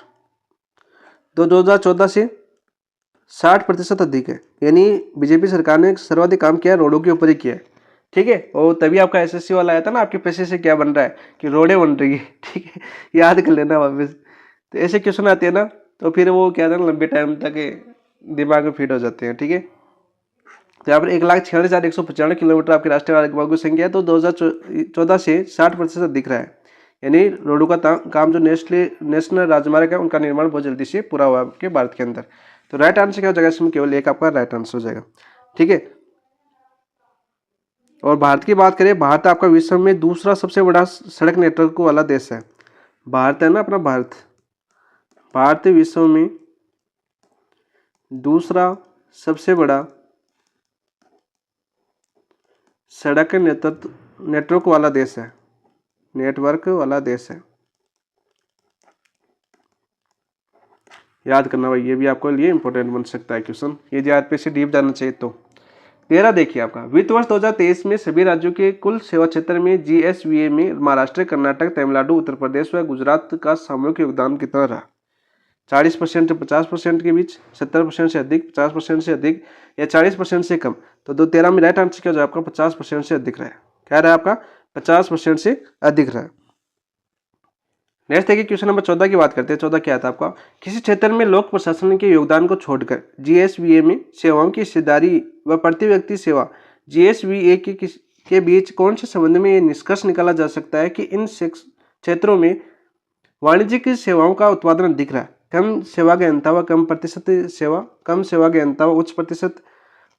तो 2014 से 60% अधिक है, यानी बीजेपी सरकार ने सर्वाधिक काम किया है रोडों के ऊपर ही किया है। ठीक है, और तभी आपका एसएससी वाला आया था ना, आपके पैसे से क्या बन रहा है कि रोडें बन रही है। ठीक है, याद कर लेना वापस। तो ऐसे क्वेश्चन आते हैं ना, तो फिर वो क्या था लंबे टाइम तक दिमाग में फिट हो जाते हैं। ठीक है, तो यहाँ पर 1,46,195 किलोमीटर आपके राष्ट्रीय राजमार्गों की संख्या है। तो 2014 से 60% दिख रहा है, यानी रोडों का काम जो नेशनल राजमार्ग है उनका निर्माण बहुत जल्दी से पूरा हुआ आपके भारत के अंदर। तो राइट आंसर क्या हो जाएगा इसमें, केवल एक आपका राइट आंसर हो जाएगा। ठीक है, और भारत की बात करें, भारत आपका विश्व में दूसरा सबसे बड़ा सड़क नेटवर्क वाला देश है। भारत है ना अपना, भारत विश्व में दूसरा सबसे बड़ा सड़क नेटवर्क वाला देश है, नेटवर्क वाला देश है। याद करना भाई, ये भी आपको लिए इंपॉर्टेंट बन सकता है क्वेश्चन, ये जो पे से डीप जाना चाहिए। तो 13 देखिए आपका, वित्त वर्ष 2023 में सभी राज्यों के कुल सेवा क्षेत्र में जीएसवीए में महाराष्ट्र, कर्नाटक, तमिलनाडु, उत्तर प्रदेश व गुजरात का सामूहिक योगदान कितना रहा। 40% से 50% के बीच, 70% से अधिक, 50% से अधिक या 40% से कम। तो 2013 में राइट आंसर क्या हो जाएगा आपका 50% से अधिक रहा है। क्या रहा है आपका 50% से अधिक रहा है। नेक्स्ट देखिए क्वेश्चन नंबर 14 की बात करते हैं। 14 क्या था आपका, किसी क्षेत्र में लोक प्रशासन के योगदान को छोड़कर जीएसवीए में सेवाओं की हिस्सेदारी व प्रति व्यक्ति सेवा जीएसवीए के बीच कौन से संबंध में यह निष्कर्ष निकाला जा सकता है कि इन क्षेत्रों में वाणिज्यिक सेवाओं का उत्पादन अधिक रहा है। कम सेवा गहनता व कम प्रतिशत सेवा, कम सेवा गहनता व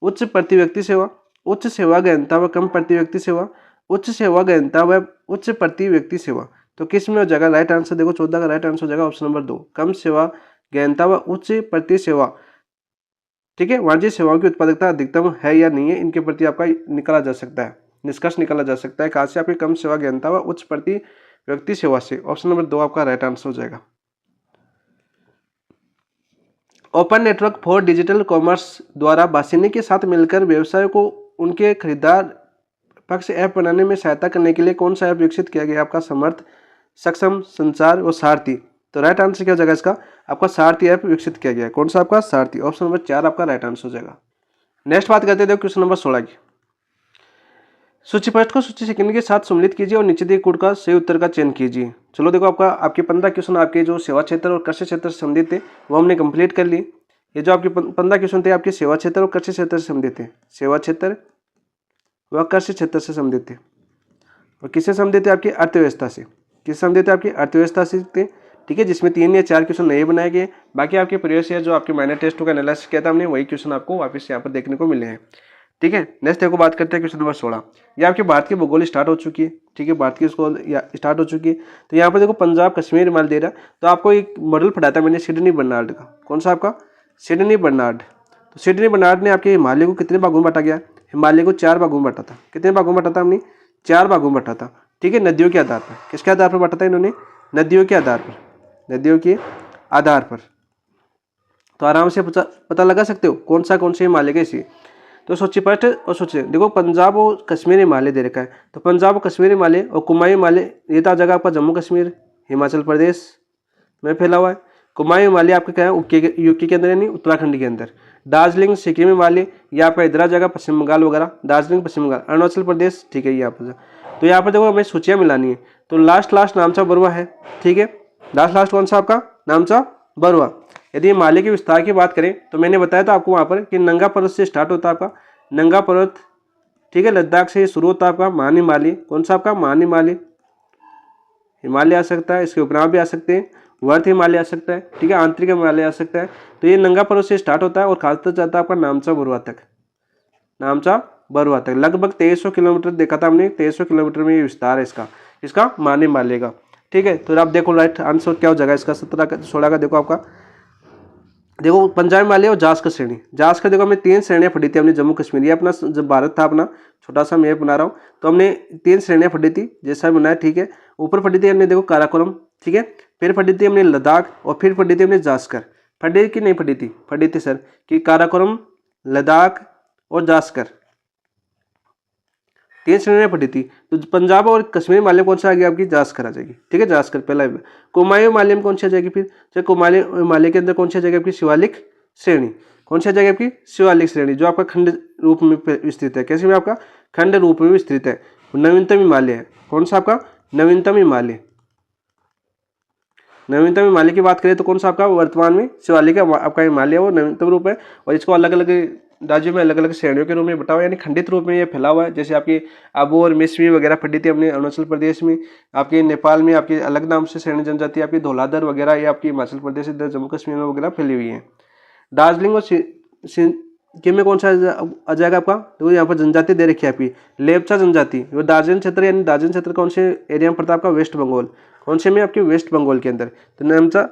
उच्च प्रति व्यक्ति सेवा, उच्च सेवा गहनता व कम प्रति व्यक्ति सेवा, उच्च सेवा गहनता व उच्च प्रति व्यक्ति सेवा। तो किस में हो जाएगा राइट आंसर, देखो 14 का राइट आंसर हो जाएगा ऑप्शन नंबर 2, कम सेवा गहनता व उच्च प्रति सेवा। ठीक है, वाणिज्य सेवाओं की उत्पादकता अधिकतम है या नहीं है, इनके प्रति आपका निकाला जा सकता है, निष्कर्ष निकाला जा सकता है। कहाँ से, आपकी कम सेवा गहनता व उच्च प्रति व्यक्ति सेवा से। ऑप्शन नंबर 2 आपका राइट आंसर हो जाएगा। Open network for digital commerce द्वारा बासिनी के साथ मिलकर व्यवसाय को उनके खरीदार पक्ष ऐप बनाने में सहायता करने के लिए कौन सा ऐप विकसित किया गया आपका, समर्थ, सक्षम, संचार और सारथी। तो राइट आंसर क्या हो जाएगा इसका, आपका सारथी ऐप विकसित किया गया है। कौन सा आपका सारथी, ऑप्शन नंबर 4 आपका राइट आंसर हो जाएगा। नेक्स्ट बात करते हैं क्वेश्चन नंबर 16 की। सूची पृष्ठ को सूची सेकंड के साथ सम्मिलित कीजिए और नीचे दिए कोड का सही उत्तर का चयन कीजिए। चलो देखो आपके 15 क्वेश्चन आपके जो सेवा क्षेत्र और कृषि क्षेत्र से संबंधित थे वो हमने कंप्लीट कर लिए। ये जो आपके 15 क्वेश्चन थे आपके सेवा क्षेत्र और कृषि क्षेत्र से संबंधित थे, सेवा क्षेत्र व कृषि क्षेत्र से संबंधित थे। और किससे संबंधित थे, आपकी अर्थव्यवस्था से। किससे संबंधित थे, आपकी अर्थव्यवस्था से थे। ठीक है, जिसमें 3 या 4 क्वेश्चन नए बनाए गए, बाकी आपके प्रीवियस ईयर जो आपके माइनर टेस्टों का एनालिसिस किया था हमने, वही क्वेश्चन आपको वापस यहाँ पर देखने को मिले हैं। ठीक है, नेक्स्ट देखो बात करते हैं क्वेश्चन नंबर 16। ये आपके भारत की भूगोल स्टार्ट हो चुकी है। ठीक है, भारत की स्कूल स्टार्ट हो चुकी है। तो यहाँ पर देखो पंजाब, कश्मीर, हिमालय दे रहा। तो आपको एक मॉडल पढ़ाया था मैंने सिडनी बर्नार्ड का। कौन सा आपका, सिडनी बर्नार्ड। तो सिडनी बर्नार्ड ने आपके हिमालय को कितने भागों में बांटा गया, हिमालय को 4 भागों में बांटा था। कितने भागों में बांटा था हमने, 4 भागों में बांटा था। ठीक है, नदियों के आधार पर। किसके आधार पर बांटा था इन्होंने, नदियों के आधार पर, नदियों के आधार पर। तो आराम से पता लगा सकते हो कौन सा हिमालय का इसी। तो सूची पृष्ठ और सूची देखो, पंजाब और कश्मीर हिमालय दे रखा है। तो पंजाब और कश्मीर हिमालय और कुमाऊं हिमालय, ये था जगह आपका जम्मू कश्मीर, हिमाचल प्रदेश में फैला हुआ है। कुमाऊं हिमालय आपका क्या है यूके के अंदर यानी उत्तराखंड के अंदर। दार्जिलिंग सिक्किम हिमालय, ये आपका इधर आ जाएगा पश्चिम बंगाल वगैरह, दार्जिलिंग पश्चिम बंगाल। अरुणाचल प्रदेश, ठीक है, ये यहाँ पर। तो यहाँ पर देखो हमें सूचियाँ मिलानी है, तो लास्ट नामचा बरुआ है, ठीक है, लास्ट कौन सा आपका नामचा बरुआ। यदि हिमालय के विस्तार की बात करें तो मैंने बताया था आपको वहाँ पर कि नंगा पर्वत से स्टार्ट होता है आपका नंगा पर्वत, ठीक है, लद्दाख से शुरू होता है आपका महान हिमालय। कौन सा आपका महान हिमालय, हिमालय आ सकता है, इसके उपनाम भी आ सकते हैं, वर्थ हिमालय आ सकता है, ठीक है, आंतरिक हिमालय आ सकता है। तो ये नंगा पर्वत से स्टार्ट होता है और कहाँ तक जाता है आपका नामचा बरुआ तक, नामचा बरुआ तक लगभग 2300 किलोमीटर देखा था हमने, 2300 किलोमीटर में ये विस्तार है इसका महान हिमालय का, ठीक है। तो आप देखो राइट आंसर क्या हो जाएगा इसका, 17 का देखो आपका, देखो पंजाब हिमालय और जास्कर श्रेणी। जास्कर देखो हमने 3 श्रेणियां पढ़ी थी हमने जम्मू कश्मीर, ये अपना जब भारत था अपना छोटा सा मैप बना रहा हूँ, तो हमने 3 श्रेणियां पढ़ी थी जैसा बनाया, ठीक है। ऊपर पढ़ी थी हमने देखो काराकोरम, ठीक है, फिर पढ़ी थी हमने लद्दाख और फिर पढ़ी थी हमने जास्कर। पढ़ी कि नहीं पढ़ी थी? पढ़ी थी सर, कि काराकोरम, लद्दाख और जास्कर 3 श्रेणियां पढ़ी थी। तो पंजाब और कश्मीर हिमालय कौन सा आ गया आपकी? जास्कर आ जाएगी, ठीक है, जास्कर पहला। कुमाऊं हिमालय में कौन सी आ जाएगी फिर? चाहे कुमाऊं हिमालय के अंदर कौन सी आ जाएगी आपकी? शिवालिक श्रेणी। कौन सी आ जाएगी आपकी? शिवालिक श्रेणी, जो आपका खंड रूप में विस्तृत है। कैसे में आपका? खंड रूप में विस्तृत है। नवीनतम हिमालय है, कौन सा आपका? नवीनतम हिमालय। नवीनतम हिमालय की बात करें तो कौन सा आपका वर्तमान में शिवालिक आपका हिमालय वो नवीनतम रूप है, और इसको अलग अलग राज्यों में अलग अलग श्रेणियों के रूप में बटा हुआ है, यानी खंडित रूप में ये फैला हुआ है। जैसे आपकी आबू और मिसमी वगैरह पढ़ी थी हमने अरुणाचल प्रदेश में, आपके नेपाल में आपके अलग नाम से श्रेणी जनजाति, आपकी धौलाधर वगैरह ये आपकी हिमाचल प्रदेश इधर जम्मू कश्मीर में वगैरह फैली हुई है। दार्जिलिंग और सिक्किम में कौन सा आ जाएगा आपका? तो यहाँ पर जनजाति दे रखी है आपकी लेपचा जनजाति, वो दार्जिलिंग क्षेत्र, यानी दार्जिलिंग क्षेत्र कौन से एरिया में पड़ता है आपका? वेस्ट बंगाल। कौन से में? आपके वेस्ट बंगाल के अंदर। तो नामचा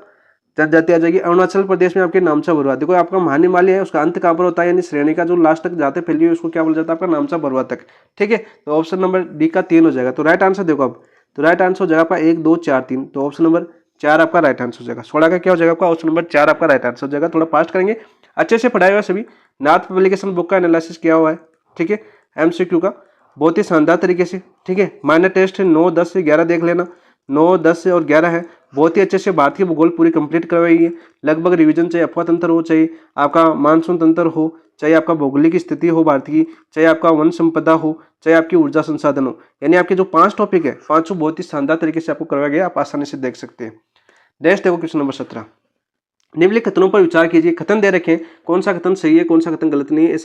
जनजाति आ जाएगी। अरुणाचल प्रदेश में आपके नामचा बरुआ, देखो आपका महान हिमालय है, उसका अंत कहाँ पर होता है, यानी श्रेणी का जो लास्ट तक जाते फैली हुई उसको क्या बोला जाता है? आपका नामचा बरुआ तक, ठीक है। तो ऑप्शन नंबर डी का 3 हो जाएगा। तो राइट आंसर देखो अब, तो राइट आंसर हो जाएगा आपका 1 2 4 3, तो ऑप्शन नंबर 4 आपका राइट आंसर हो जाएगा। 16 का क्या हो जाएगा आपका? ऑप्शन नंबर 4 आपका राइट आंसर हो जाएगा। थोड़ा फास्ट करेंगे, अच्छे से पढ़ाया हुआ सभी। नाथ पब्लिकेशन बुक का एनालिसिस किया हुआ है, ठीक है, MCQ का बहुत ही शानदार तरीके से, ठीक है। माइनर टेस्ट है 9 10 से 11 देख लेना, 9 10 और 11 है। बहुत ही अच्छे से भारत की भूगोल पूरी कंप्लीट करवाई है। लगभग रिवीजन, चाहे अफवाह तंत्र हो, चाहे आपका मानसून तंत्र हो, चाहे आपका भौगोलिक स्थिति हो भारत की, चाहे आपका वन संपदा हो, चाहे आपकी ऊर्जा संसाधन हो, यानी आपके जो 5 टॉपिक है, 5 बहुत ही शानदार तरीके से आपको करवाया गया, आप आसानी से देख सकते हैं। नेक्स्ट देखो क्वेश्चन नंबर 17, निम्नलिखित कथनों पर विचार कीजिए। कथन दे रखे हैं, कौन सा कथन सही है, कौन सा कथन गलत नहीं है।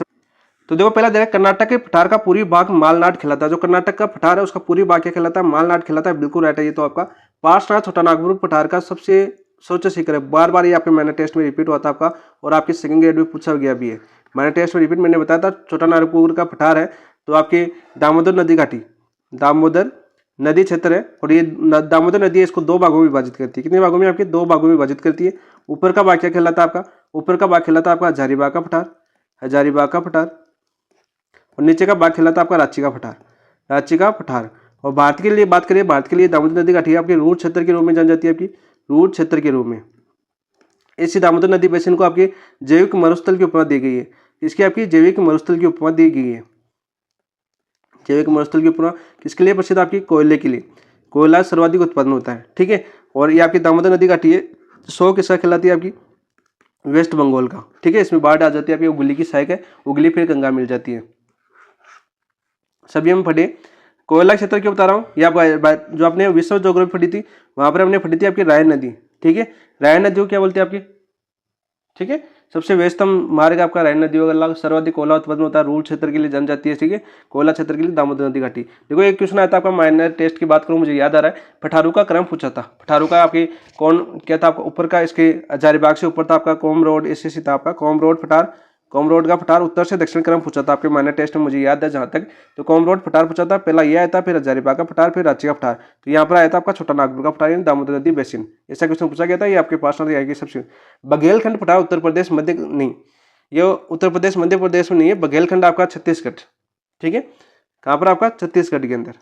तो देखो पहला दे रहा है, कर्नाटक के पठार का पूरी भाग मालनाड खिलाता है। जो कर्नाटक का पठार है उसका पूरी भाग क्या खिलाता है? मालनाड खिलाता है, बिल्कुल राइट है। ये तो आपका पार्श्वनाथ छोटानागपुर पठार का सबसे सर्वोच्च शिखर है। बार बार ये आपके मैंने टेस्ट में रिपीट हुआ था आपका, और आपके सेकंड ग्रेड में पूछा गया भी है। मैंने टेस्ट में रिपीट मैंने बताया था, छोटानागपुर का पठार है तो आपके दामोदर नदी घाटी, दामोदर नदी क्षेत्र है, और ये दामोदर नदी है, इसको 2 भागों में विभाजित करती है। कितने भागों में? आपके 2 भागों में विभाजित करती है। ऊपर का भाग क्या कहलाता है आपका? ऊपर का भाग कहलाता है आपका हजारीबाग का पठार, हजारीबाग का पठार, और नीचे का भाग कहलाता है आपका रांची का पठार, रांची का पठार। और भारत के लिए बात करिए, भारत के लिए दामोदर नदी घाटी आपके रूट क्षेत्र के रूप में जानी जाती है, आपकी रूट क्षेत्र के रूप में। इसी दामोदर नदी बेसिन को आपके जैविक मरुस्थल की उपमा दी गई है। इसकी आपकी जैविक मरुस्थल की उपमा दी गई है। जैविक मरुस्थल की उपमा किसके लिए प्रसिद्ध? आपकी कोयले के लिए, कोयला सर्वाधिक उत्पादन होता है, ठीक है। और ये आपकी दामोदर नदी घाटी है, 100 किसका कहलाती है? आपकी वेस्ट बंगाल का, ठीक है। इसमें बाढ़ आ जाती है, आपकी उगली की सहायक है, उगली फिर गंगा मिल जाती है। सभी हम पढ़े कोयला क्षेत्र क्यों बता रहा हूँ, या जो आपने विश्व ज्योग्राफी पढ़ी थी वहां पर हमने पढ़ी थी आपकी राय नदी, ठीक है। राय नदी को क्या बोलते हैं आपकी? ठीक है, सबसे व्यस्तम मार्ग आपका राय नदी वगैरह, सर्वाधिक कोयला उत्पादन होता है, रूल क्षेत्र के लिए जानी जाती है, ठीक है। कोयला क्षेत्र के लिए दामोदर नदी घाटी। देखो एक क्वेश्चन आया था आपका माइनर टेस्ट की बात करूं, मुझे याद आ रहा है, पठारू का क्रम पूछा था। पठारू का आपके कौन क्या था? आपका ऊपर का इसके हजारीबाग से ऊपर था आपका कोम रोड, ऐसे था आपका कोम रोड पठार, कोम रोड का पठार उत्तर से दक्षिण क्रम पूछा था आपके माइनर टेस्ट में, मुझे याद है जहां तक। तो कोम रोड पठार पूछा था, पहला ये आया था, फिर हजारीबाग का पठार, फिर रांची का पठार। तो यहाँ पर आया था आपका छोटानागपुर का पठार, दामोदर नदी बेसिन। ऐसा क्वेश्चन पूछा गया था, ये आपके पास आएगी सबसे। बघेलखंड पठार उत्तर प्रदेश मध्य नहीं, ये उत्तर प्रदेश मध्य प्रदेश में नहीं है, बघेलखंड आपका छत्तीसगढ़, ठीक है। कहाँ पर? आपका छत्तीसगढ़ के अंदर,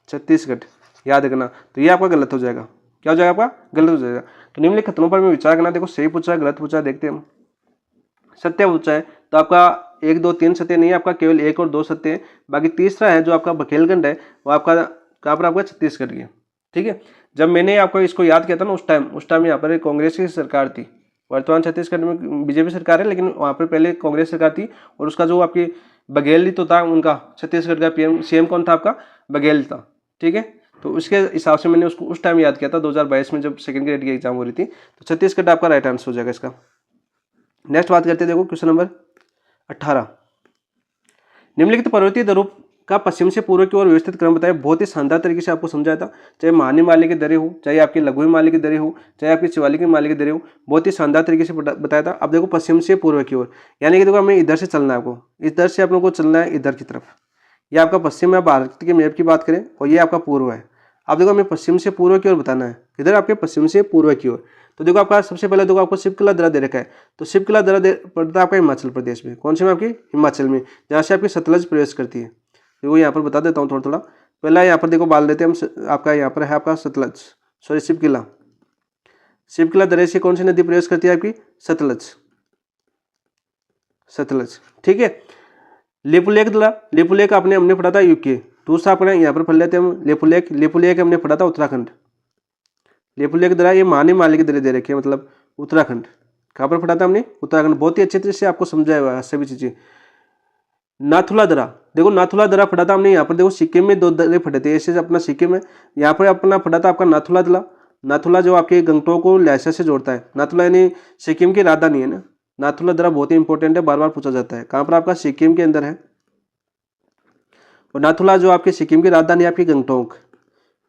छत्तीसगढ़, याद रखना। तो ये आपका गलत हो जाएगा। क्या हो जाएगा आपका? गलत हो जाएगा। तो निम्नलिखित कथनों पर मैं विचार करना। देखो सही पूछा है, गलत पूछा है, देखते हैं हम। सत्य पूछा है तो आपका 1 2 3 सत्य नहीं है, आपका केवल 1 और 2 सत्य है। बाकी तीसरा है जो आपका बघेलखंड है, वो आपका कहाँ पर? आपका छत्तीसगढ़ के, ठीक है। जब मैंने आपको इसको याद किया था ना उस टाइम यहाँ पर कांग्रेस की सरकार थी। वर्तमान छत्तीसगढ़ में बीजेपी सरकार है, लेकिन वहाँ पर पहले कांग्रेस सरकार थी। और उसका जो आपकी बघेल तो था, उनका छत्तीसगढ़ का पीएम सीएम कौन था आपका, बघेल था। ठीक है, तो उसके हिसाब से मैंने उसको उस टाइम याद किया था 2022 में जब सेकंड ग्रेड की एग्जाम हो रही थी। तो छत्तीसगढ़ आपका राइट आंसर हो जाएगा इसका। नेक्स्ट बात करते हैं, देखो क्वेश्चन नंबर 18। निम्नलिखित पर्वतीय ध्रुव का पश्चिम से पूर्व की ओर व्यवस्थित क्रम बताया। बहुत ही शानदार तरीके से आपको समझाया था, चाहे महानी हिमालय की दरें हो, चाहे आपकी लघु हिमालय की दरें हो, चाहे आपकी शिवालिक हिमालय की दरें हो, बहुत ही शानदार तरीके से बताया था। अब देखो पश्चिम से पूर्व की ओर, यानी कि देखो हमें इधर से चलना है, आपको इधर से आप लोगों को चलना है इधर की तरफ। ये आपका पश्चिम है, भारत के मैप की बात करें, और ये आपका पूर्व है। अब देखो हमें पश्चिम से पूर्व की ओर बताना है, इधर आपके पश्चिम से पूर्व की ओर। तो देखो आपका सबसे पहले देखो आपको शिवकिला दर्रा दे रखा है। तो शिवकिला दर्रा पड़ता है आपका हिमाचल प्रदेश में। कौन से में, आपकी हिमाचल में, जहाँ से आपकी सतलज प्रवेश करती है। देखो यहाँ पर बता देता हूँ थोड़ा थोड़ा। पहला यहाँ पर देखो बाल देते हैं हम, आपका यहाँ पर है आपका सतलज, सॉरी शिवकिला। शिवकिला दर्रे से कौन सी नदी प्रवेश करती है, आपकी सतलज, सतलज। ठीक है, लेपुलेख दर्रा, लेपुलेख आपने हमने पढ़ा था यूके। दूसरा अपने यहाँ पर पढ़ लेते हैं हम लेपुलेख, लेपुलेख हमने पढ़ा था उत्तराखंड। लेपुलेख दर्रा ये महानी हिमालय की दर्रे दे रखी है, मतलब उत्तराखंड। कहाँ पर पढ़ा था हमने, उत्तराखंड। बहुत ही अच्छे तरीके से आपको समझाया हुआ है सभी चीजें। नाथुला दर्रा, देखो नाथुला दर्रा पढ़ा था हमने यहाँ पर। देखो सिक्किम में 2 दर्रे पढ़े थे, ऐसे अपना सिक्किम है, यहाँ पर अपना पढ़ा था आपका नाथुला दर्रा। नाथुला जो आपके गंगटोक को ल्हासा से जोड़ता है। नाथुला यानी सिक्किम की राजधानी है ना। नाथुला दर्रा बहुत ही इंपॉर्टेंट है, बार बार पूछा जाता है। कहाँ पर, आपका सिक्किम के अंदर है। और नाथुला जो आपकी सिक्किम की राजधानी है आपकी गंगटोक।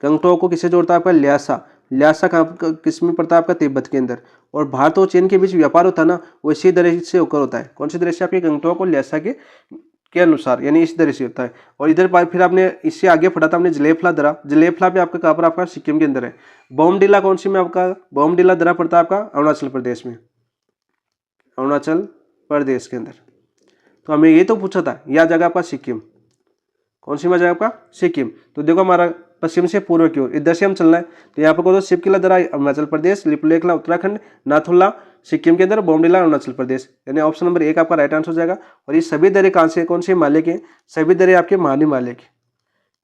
गंगटोक को किससे जोड़ता है, आपका ल्हासा। ल्हासा कहाँ किस में पड़ता है, आपका तिब्बत के अंदर। और भारत और चीन के बीच व्यापार होता है ना, वो इसी दर्रे से होकर होता है। कौन सी दर्रे से, आपके गंगटोक और ल्हासा के अनुसार, यानी इस दर्रे से होता है। और इधर फिर आपने इससे आगे पढ़ा था हमने जलेफला दर्रा। जलेफला भी आपका कहाँ पर, आपका सिक्किम के अंदर है। बोमडिला कौन सी में, आपका बोमडिला दर्रा पड़ता है आपका अरुणाचल प्रदेश में, अरुणाचल प्रदेश के अंदर। तो हमें ये तो पूछा था, यह जगह आपका सिक्किम। कौन सी में जगह आपका, सिक्किम। तो देखो हमारा पश्चिम से पूर्व की ओर इधर से हम चलना है। तो यहाँ पर कौन, शिवकिला दर्रा अरुणाचल प्रदेश, लिपुलेखला उत्तराखंड, नाथुला सिक्किम के अंदर, बोमडिला अरुणाचल प्रदेश। यानी ऑप्शन नंबर 1 आपका राइट आंसर हो जाएगा। और ये सभी दर्रे कहाँ से, कौन से हिमालय के, सभी दर्रे आपके महानी हिमालय के,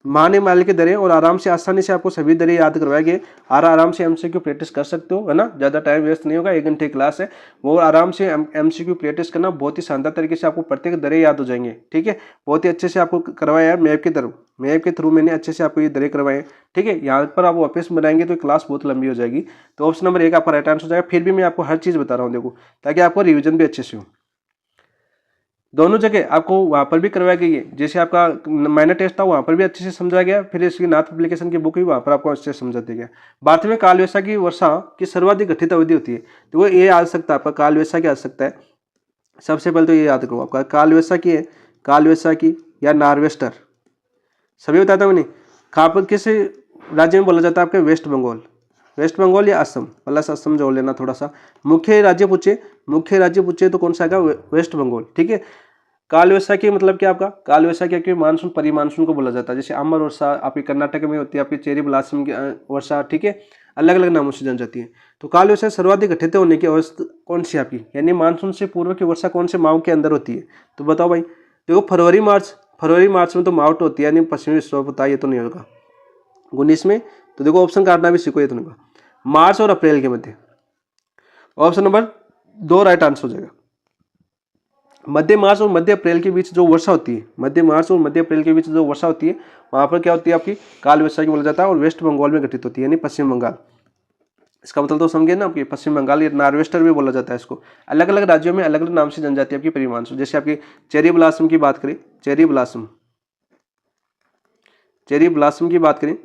महानी हिमालय के दर्रे। और आराम से आसानी से आपको सभी दर्रे याद करवाए गए। आराम से एमसीक्यू प्रैक्टिस कर सकते हो, है ना। ज़्यादा टाइम वेस्ट नहीं होगा, 1 घंटे क्लास है, वो आराम से एमसीक्यू प्रैक्टिस करना। बहुत ही शानदार तरीके से आपको प्रत्येक दर्रे याद हो जाएंगे। ठीक है, बहुत ही अच्छे से आपको करवाया है मैप के थ्रू मैंने अच्छे से आपको ये दर्रे करवाए हैं। ठीक है, यहाँ पर आप वापस बनाएंगे तो क्लास बहुत लंबी हो जाएगी। तो ऑप्शन नंबर 1 आपका राइट आंसर हो जाएगा। फिर भी मैं आपको हर चीज़ बता रहा हूँ, देखो, ताकि आपको रिविजन भी अच्छे से हो। दोनों जगह आपको वहाँ पर भी करवाया गई है। जैसे आपका माइनर टेस्ट था, वहाँ पर भी अच्छे से समझाया गया। फिर इसकी नाथ पब्लिकेशन की बुक भी वहाँ पर आपको अच्छे से समझा दिया गया। भारत में काल वैसा की वर्षा की सर्वाधिक घटित अवधि होती है। तो वो ये आ सकता है आपका, काल वैसा की आ सकता है। सबसे पहले तो ये याद करो आपका, काल वैसा की है, काल वैसा की या नार्वेस्टर, सभी बताता हूँ। नहीं, कहाँ पर किस राज्य में बोला जाता है, आपके वेस्ट बंगाल, वेस्ट बंगाल या असम, प्लस असम जोड़ लेना थोड़ा सा। मुख्य राज्य पूछे तो कौन सा आएगा, वेस्ट बंगाल। ठीक है, काल वैसाखी मतलब क्या आपका, काल वैसाखी आपके मानसून परी मानसून को बोला जाता है। जैसे अमर वर्षा आपकी कर्नाटक में होती है, आपकी चेरी ब्लासम की वर्षा। ठीक है, अलग अलग नामों से जानी जाती है। तो काल वैसाखी सर्वाधिक घटित होने की अवस्था कौन सी आपकी, यानी मानसून से पूर्व की वर्षा कौन से माह के अंदर होती है। तो बताओ भाई, देखो फरवरी मार्च में तो माउंट होती है, यानी पश्चिमी विक्षोभ होता है, ये तो नहीं होगा 19 में। तो देखो ऑप्शन काटना भी सीखो, ये तो नहीं होगा। मार्च और अप्रैल के मध्य, ऑप्शन नंबर 2 राइट आंसर हो जाएगा। मध्य मार्च और मध्य अप्रैल के बीच जो वर्षा होती है, मध्य मार्च और मध्य अप्रैल के बीच जो वर्षा होती है, वहां पर क्या होती है, आपकी काल वैसाखी बोला जाता है। और वेस्ट बंगाल में घटित होती है, यानी पश्चिम बंगाल। इसका मतलब तो समझे ना, आपकी पश्चिम बंगाल या नार्वेस्टर भी बोला जाता है इसको। अलग अलग राज्यों में अलग अलग नाम से जानी जाती है आपकी प्री मानसून। जैसे आपकी चेरी ब्लासम की बात करें, चेरी ब्लासम की बात करें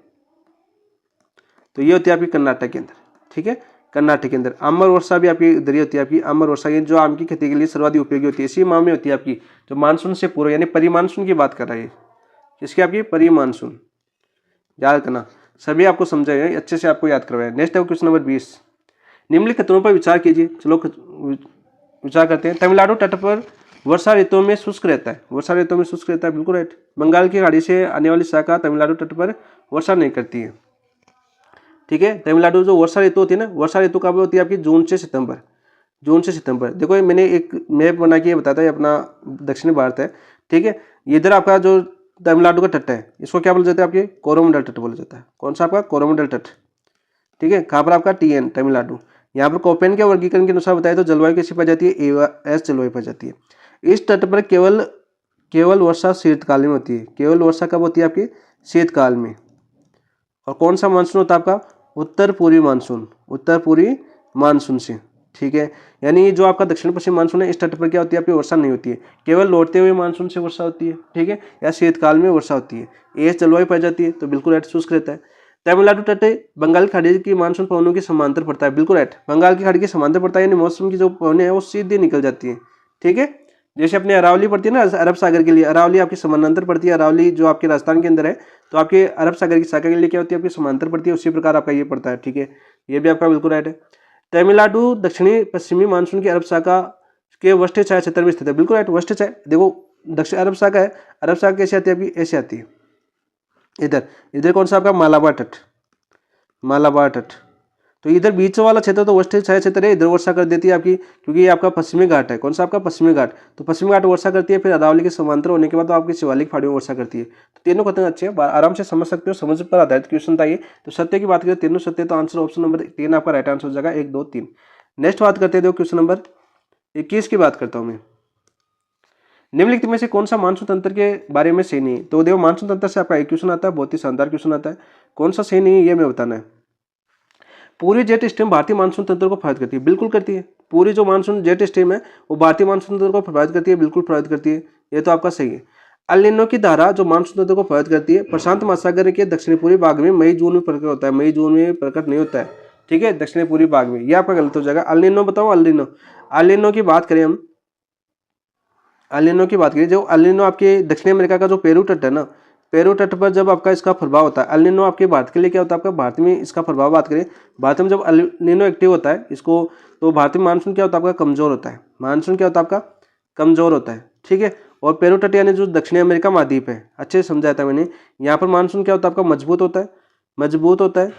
तो ये होती है आपकी कर्नाटक के अंदर। ठीक है, कर्नाटक के अंदर। अमर वर्षा भी आपकी इधर ही होती है, आपकी अमर वर्षा जो आम की खेती के लिए सर्वाधिक उपयोगी होती है, इसी माह में होती है आपकी, जो मानसून से पूर्व, यानी परी मानसून की बात कर रहा है। इसकी आपकी परी मानसून याद करना, सभी आपको समझाए अच्छे से, आपको याद करवाया। नेक्स्ट है क्वेश्चन नंबर 20। निम्नलिखित कथनों पर विचार कीजिए। चलो विचार करते हैं। तमिलनाडु तट पर वर्षा ऋतु में शुष्क रहता है, वर्षा ऋतु में शुष्क रहता है, बिल्कुल राइट। बंगाल की खाड़ी से आने वाली शाखा तमिलनाडु तट पर वर्षा नहीं करती है। ठीक है, तमिलनाडु जो वर्षा ऋतु होती है ना, वर्षा ऋतु कब होती है आपकी, जून से सितंबर। देखो मैंने एक मैप बना के बताया था, अपना दक्षिणी भारत है। ठीक है, इधर आपका जो तमिलनाडु का तट है, इसको क्या बोला जाता है, आपके कोरोमंडल तट बोला जाता है। कौन सा आपका, कोरोमंडल तट। ठीक है। कहाँ पर आपका TN तमिलनाडु। यहाँ पर कोपेन के वर्गीकरण के अनुसार बताया तो जलवायु कैसी पाई जाती है, एस जलवायु पाई जाती है। इस तट पर केवल वर्षा शीतकाल में होती है। केवल वर्षा कब होती है आपकी, शीतकाल में। और कौन सा मानसून होता है आपका, उत्तर पूर्वी मानसून, उत्तर पूर्वी मानसून से, ठीक है। यानी जो आपका दक्षिण पश्चिम मानसून है इस तट पर क्या होती है आपकी वर्षा नहीं होती है, केवल लौटते हुए मानसून से वर्षा होती है, ठीक है, या शीतकाल में वर्षा होती है। एस जलवायु पाई जाती है, तो बिल्कुल राइट शुष्क रहता है। तमिलनाडु तट बंगाल की खाड़ी की मानसून पवनों की समांतर पड़ता है, बिल्कुल राइट, बंगाल की खाड़ी की समांतर पड़ता है, यानी मौसम की जो पवनें हैं वो सीधी निकल जाती है, ठीक है। जैसे अपने अरावली पड़ती है ना अरब सागर के लिए, अरावली आपकी समानांतर पड़ती है, अरावली जो आपके राजस्थान के अंदर है, तो आपके अरब सागर की शाखा के लिए क्या होती है आपकी समांतर पड़ती है, उसी प्रकार आपका ये पड़ता है, ठीक है, ये भी आपका बिल्कुल राइट है। तमिलनाडु दक्षिणी पश्चिमी मानसून की अरब शाखा के वस्टे छाया क्षेत्र में स्थित है, बिल्कुल राइट, वस्टे छाया, देखो दक्षिण अरब शाखा है, अरब शाखा कैसे आती है आपकी, ऐसे आती है, इधर इधर कौन सा आपका मालाबार तट, मालाबार तट, तो इधर बीच वाला क्षेत्र तो वस्टे छाया क्षेत्र है, इधर वर्षा कर देती है आपकी, क्योंकि ये आपका पश्चिमी घाट है, कौन सा आपका पश्चिमी घाट, तो पश्चिमी घाट वर्षा करती है, फिर अरावली के समांतर होने के बाद तो आपकी शिवालिक पहाड़ियों में वर्षा करती है। तो तीनों कथन अच्छे हैं, आराम से समझ सकते हो, समझ पर आधारित क्वेश्चन था ये। तो सत्य की बात करें तीनों सत्य, तो आंसर ऑप्शन नंबर 3 आपका राइट आंसर हो जाएगा, 1 2 3। नेक्स्ट बात करते हैं क्वेश्चन नंबर 21 की बात करता हूँ मैं। निम्नलिखित में से कौन सा मानसून तंत्र के बारे में सही नहीं, तो देखो मानसून तंत्र से आपका एक क्वेश्चन आता है, बहुत ही शानदार क्वेश्चन आता है, कौन सा सही नहीं है ये मैं बताना है। पूरी जेट स्ट्रीम भारतीय मानसून तंत्र को प्रभावित करती है, बिल्कुल करती है, पूरी जो मानसून जेट स्ट्रीम है वो भारतीय मानसून तंत्र को प्रभावित करती है, बिल्कुल प्रभावित करती है, ये तो आपका सही है। अल नीनो की धारा जो मानसून तंत्र को प्रभावित करती है, प्रशांत महासागर के दक्षिणी पूर्वी भाग में मई जून में प्रकट होता है, मई जून में प्रकट नहीं होता है, ठीक है, दक्षिणी पूर्वी भाग में, ये आपका गलत हो जाएगा। अल नीनो बताओ, अल नीनो, अल नीनो की बात करें हम, अल नीनो की बात करें, जो अल नीनो आपके दक्षिण अमेरिका का जो पेरू तट है ना, पेरू तट पर जब आपका इसका प्रभाव होता है, अल नीनो आपके भारत के लिए क्या होता है आपका, भारत में इसका प्रभाव बात करें, भारत में जब अल नीनो एक्टिव होता है इसको, तो भारत में मानसून क्या होता है आपका, कमजोर होता है, मानसून क्या होता है आपका, कमजोर होता है, ठीक है। और पेरू तट यानी जो दक्षिणी अमेरिका महाद्वीप है, अच्छे से समझाया था मैंने, यहाँ पर मानसून क्या होता है आपका, मजबूत होता है, मजबूत होता है,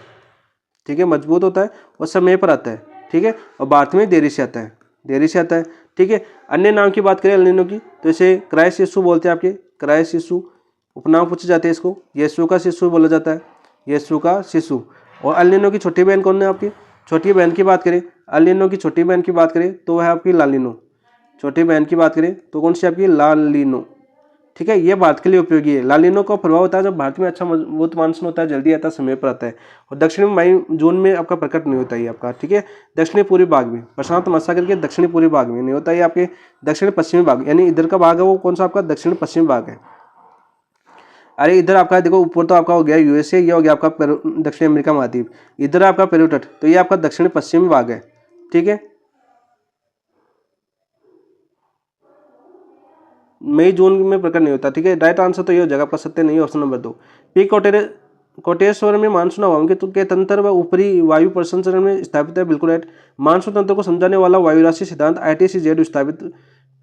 ठीक है, मजबूत होता है और समय पर आता है, ठीक है, और भारत में देरी से आता है, देरी से आता है, ठीक है। अन्य नाम की बात करें अल नीनो की, तो इसे क्राइस्ट यीशु बोलते हैं आपके, क्राइस्ट यीशु उपनाम पूछे जाते हैं, इसको यीशु का शिशु बोला जाता है, यीशु का शिशु। और अल नीनो की छोटी बहन कौन है आपकी, छोटी बहन की बात करें, अल नीनो की छोटी बहन की बात करें तो वह है आपकी लाल नीनो, छोटी बहन की बात करें तो कौन सी आपकी, लाल नीनो, ठीक है, ये भारत के लिए उपयोगी है। लाल नीनो का प्रभाव होता है जब भारत में अच्छा मजबूत मानसून होता है, जल्दी आता है, समय पर आता है, और दक्षिण में मई जून में आपका प्रकट नहीं होता है आपका, ठीक है, दक्षिणी पूर्वी भाग में, प्रशांत महासागर के दक्षिणी पूर्वी भाग में नहीं होता है आपके, दक्षिण पश्चिमी भाग, यानी इधर का भाग है वो कौन सा आपका, दक्षिण पश्चिमी भाग है। अरे इधर आपका देखो ऊपर तो आपका हो गया यूएसए, ये हो गया आपका दक्षिण अमेरिका महाद्वीप, इधर आपका पेरू तट, तो ये आपका दक्षिण पश्चिमी भाग है, ठीक है, मई जून में प्रकट नहीं होता, ठीक है, राइट आंसर तो ये हो जाएगा आपका, सत्य नहीं, ऑप्शन नंबर 2। पीक कोटेश्वर में मानसून हवाओं के तंत्र व ऊपरी वायु प्रसंचरण में स्थापित है, बिल्कुल राइट। मानसून तंत्र को समझाने वाला वायुराशि सिद्धांत ITC-Z स्थापित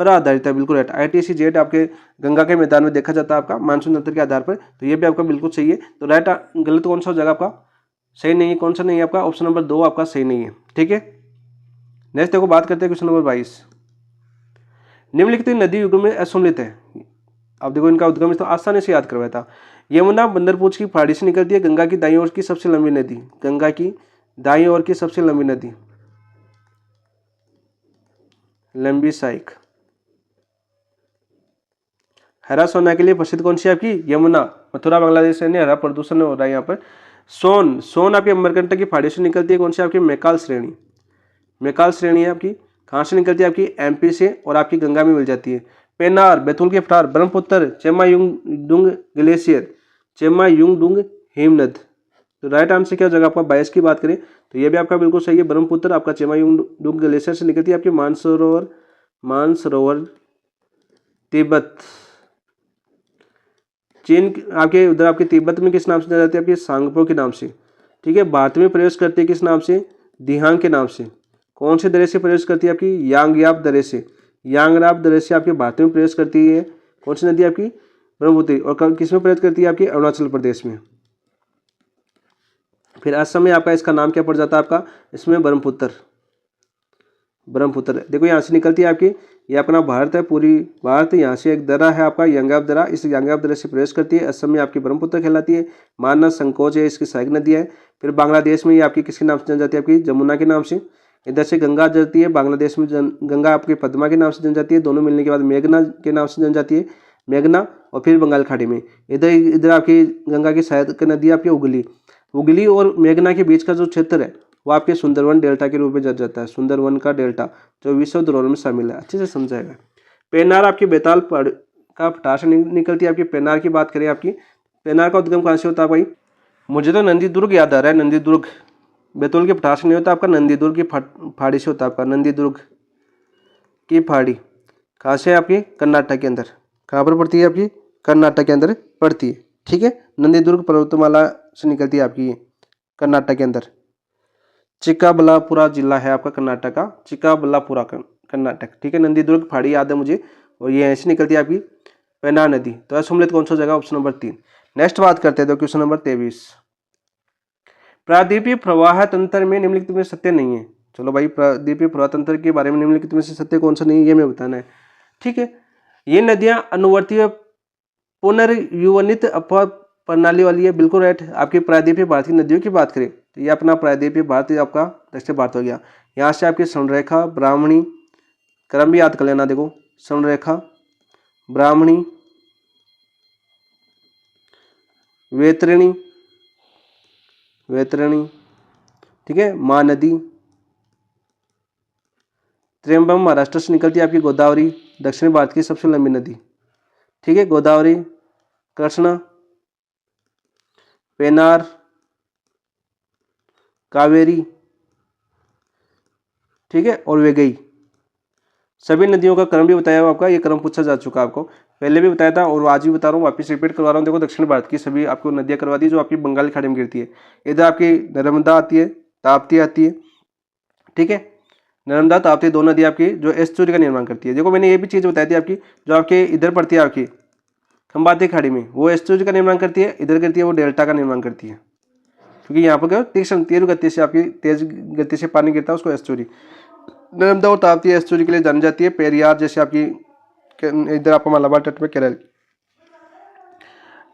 पर आधारित है, बिल्कुल राइट। ITC-Z आपके गंगा के मैदान में देखा जाता है आपका मानसून तंत्र के आधार पर, तो ये भी आपका बिल्कुल सही है। तो राइट गलत कौन सा हो जाएगा आपका, सही नहीं है, कौन सा नहीं है आपका, ऑप्शन नंबर 2 आपका सही नहीं है, ठीक है। नेक्स्ट देखो बात करते हैं क्वेश्चन नंबर 22। निम्नलिखित नदी युग में असम्मिलित है, अब देखो इनका उद्गम तो आसानी से याद करवाया था। यमुना बंदरपूछ की पहाड़ी से निकलती है, गंगा की दाईं ओर की सबसे लंबी नदी, गंगा की दाईं ओर की सबसे लंबी नदी, लंबी साइक। हरा सोना के लिए प्रसिद्ध कौन सी आपकी, यमुना, मथुरा बांग्लादेश से हरा प्रदूषण हो रहा है यहाँ पर। सोन आपकी अमरकंटक की पहाड़ी से निकलती है, कौन सी आपकी, मैकाल श्रेणी, मैकाल श्रेणी है आपकी, कहाँ से निकलती है आपकी, MP से, और आपकी गंगा में मिल जाती है। पेनार, बैतूल के पठार, ब्रह्मपुत्र, चेमायुंगडुंग ग्लेशियर, चेमायुंगडुंग हिमनद, तो राइट आंसर क्या हो जाएगा आपका, 22 की बात करें तो ये भी आपका बिल्कुल सही है, ब्रह्मपुत्र आपका चेमायुंगडुंग ग्लेशियर से निकलती है आपकी, मानसरोवर तिब्बत, चीन आपके उधर आपके तिब्बत में किस नाम से जानी जाती है आपकी, सांगपो के नाम से, ठीक है। भारत में प्रवेश करती है किस नाम से, दिहांग के नाम से। कौन से दरे से प्रवेश करती है आपकी, यांगयाप दरे से, यांगयाप दरे से आपके भारत में प्रवेश करती है, कौन सी नदी आपकी, ब्रह्मपुत्री, और किस में प्रवेश करती है आपकी, अरुणाचल प्रदेश में। फिर असम में आपका इसका नाम क्या पड़ जाता है आपका, इसमें ब्रह्मपुत्र, ब्रह्मपुत्र देखो यहाँ से निकलती है आपकी, ये अपना भारत है, पूरी भारत। यहाँ से एक दर्रा है आपका यांगाब दर्रा, इस यांगाब दर्रे से प्रवेश करती है। असम में आपकी ब्रह्मपुत्र कहलाती है। मानस संकोच है, इसकी सहायक नदी है। फिर बांग्लादेश में ये आपकी किसके नाम से जान जाती है, आपकी जमुना के नाम से। इधर से गंगा जाती है, बांग्लादेश में गंगा आपकी पद्मा के नाम से जन जाती है। दोनों मिलने के बाद मेघना के नाम से जन जाती है, मेघना। और फिर बंगाल खाड़ी में इधर इधर आपकी गंगा की सहायक नदी आपकी हुगली। हुगली और मेघना के बीच का जो क्षेत्र है वो आपके सुंदरवन डेल्टा के रूप में जाना जाता है, सुंदरवन का डेल्टा, जो विश्व धरोहर में शामिल है। अच्छे से समझाएगा। पेनार आपकी बेताल पहाड़ का पठार से निकलती है। आपकी पेनार की बात करें, आपकी पेनार का उद्गम कहाँ से होता है भाई? मुझे तो नंदीदुर्ग याद आ रहा है, नंदीदुर्ग। बैतूल के पठार से नहीं होता आपका, नंदीदुर्ग की पहाड़ी से होता है आपका, नंदीदुर्ग की पहाड़ी। कहाँ से है आपकी? कर्नाटक के अंदर। कहाँ पर पड़ती है आपकी? कर्नाटक के अंदर पड़ती है। ठीक है, नंदीदुर्ग पर्वतमाला से निकलती है आपकी, ये कर्नाटक के अंदर। चिक्काबल्लापुरा जिला है आपका कर्नाटक का, चिक्काबल्लापुरा कर्नाटक। ठीक है, नंदीदुर्ग पहाड़ी याद है मुझे, और ये ऐसे निकलती है आपकी पेनार नदी। तो सम्मिलित कौन सा जगह? Option number 3। नेक्स्ट बात करते हैं तो क्वेश्चन नंबर 23। प्रायद्वीपीय प्रवाह तंत्र में निम्नलिखित में सत्य नहीं है। चलो भाई, प्रायद्वीपीय प्रवाह तंत्र के बारे में निम्नलिखित में से सत्य कौन सा नहीं है, ये मैं बताना है। ठीक है, ये नदियां अनुवर्ती पुनर्युवनित अपवाह प्रणाली वाली है, बिल्कुल राइट। आपकी प्रायद्वीपीय भारतीय नदियों की बात करें तो ये अपना प्रायद्वीपीय भारत आपका दक्षिण भारत हो गया। यहाँ से आपकी स्वर्णरेखा, ब्राह्मणी, क्रम भी याद कर लेना। देखो, स्वर्णरेखा, ब्राह्मणी, वैतरणी, ठीक है, महानदी, त्र्यंबकम महाराष्ट्र से निकलती है आपकी गोदावरी, दक्षिण भारत की सबसे लंबी नदी। ठीक है, गोदावरी, कृष्णा, पेनार, कावेरी, ठीक है, और वेगई। सभी नदियों का क्रम भी बताया हुआ आपका, ये क्रम पूछा जा चुका है आपको, पहले भी बताया था और आज भी बता रहा हूँ, वापस रिपीट करवा रहा हूँ। देखो, दक्षिण भारत की सभी आपको नदियां करवा दी जो आपकी बंगाल की खाड़ी में गिरती है। इधर आपकी नर्मदा आती है, ताप्ती आती है। ठीक है, नर्मदा ताप्ती दो नदी आपकी जो एस्चुरी का निर्माण करती है। देखो, मैंने ये भी चीज़ बताई थी आपकी, जो आपके इधर पड़ती है आपकी खंबाती खाड़ी में, वो एस्चुरी का निर्माण करती है। इधर करती है वो डेल्टा का निर्माण करती है, क्योंकि यहाँ पर क्या तीव्र गति से आपकी तेज गति से पानी गिरता है, उसको एस्चुरी। नर्मदा और ताप्ती एस्चुरी के लिए जानी जाती है। पेरियार जैसे आपकी इधर आपको मालाबार तट में केरल,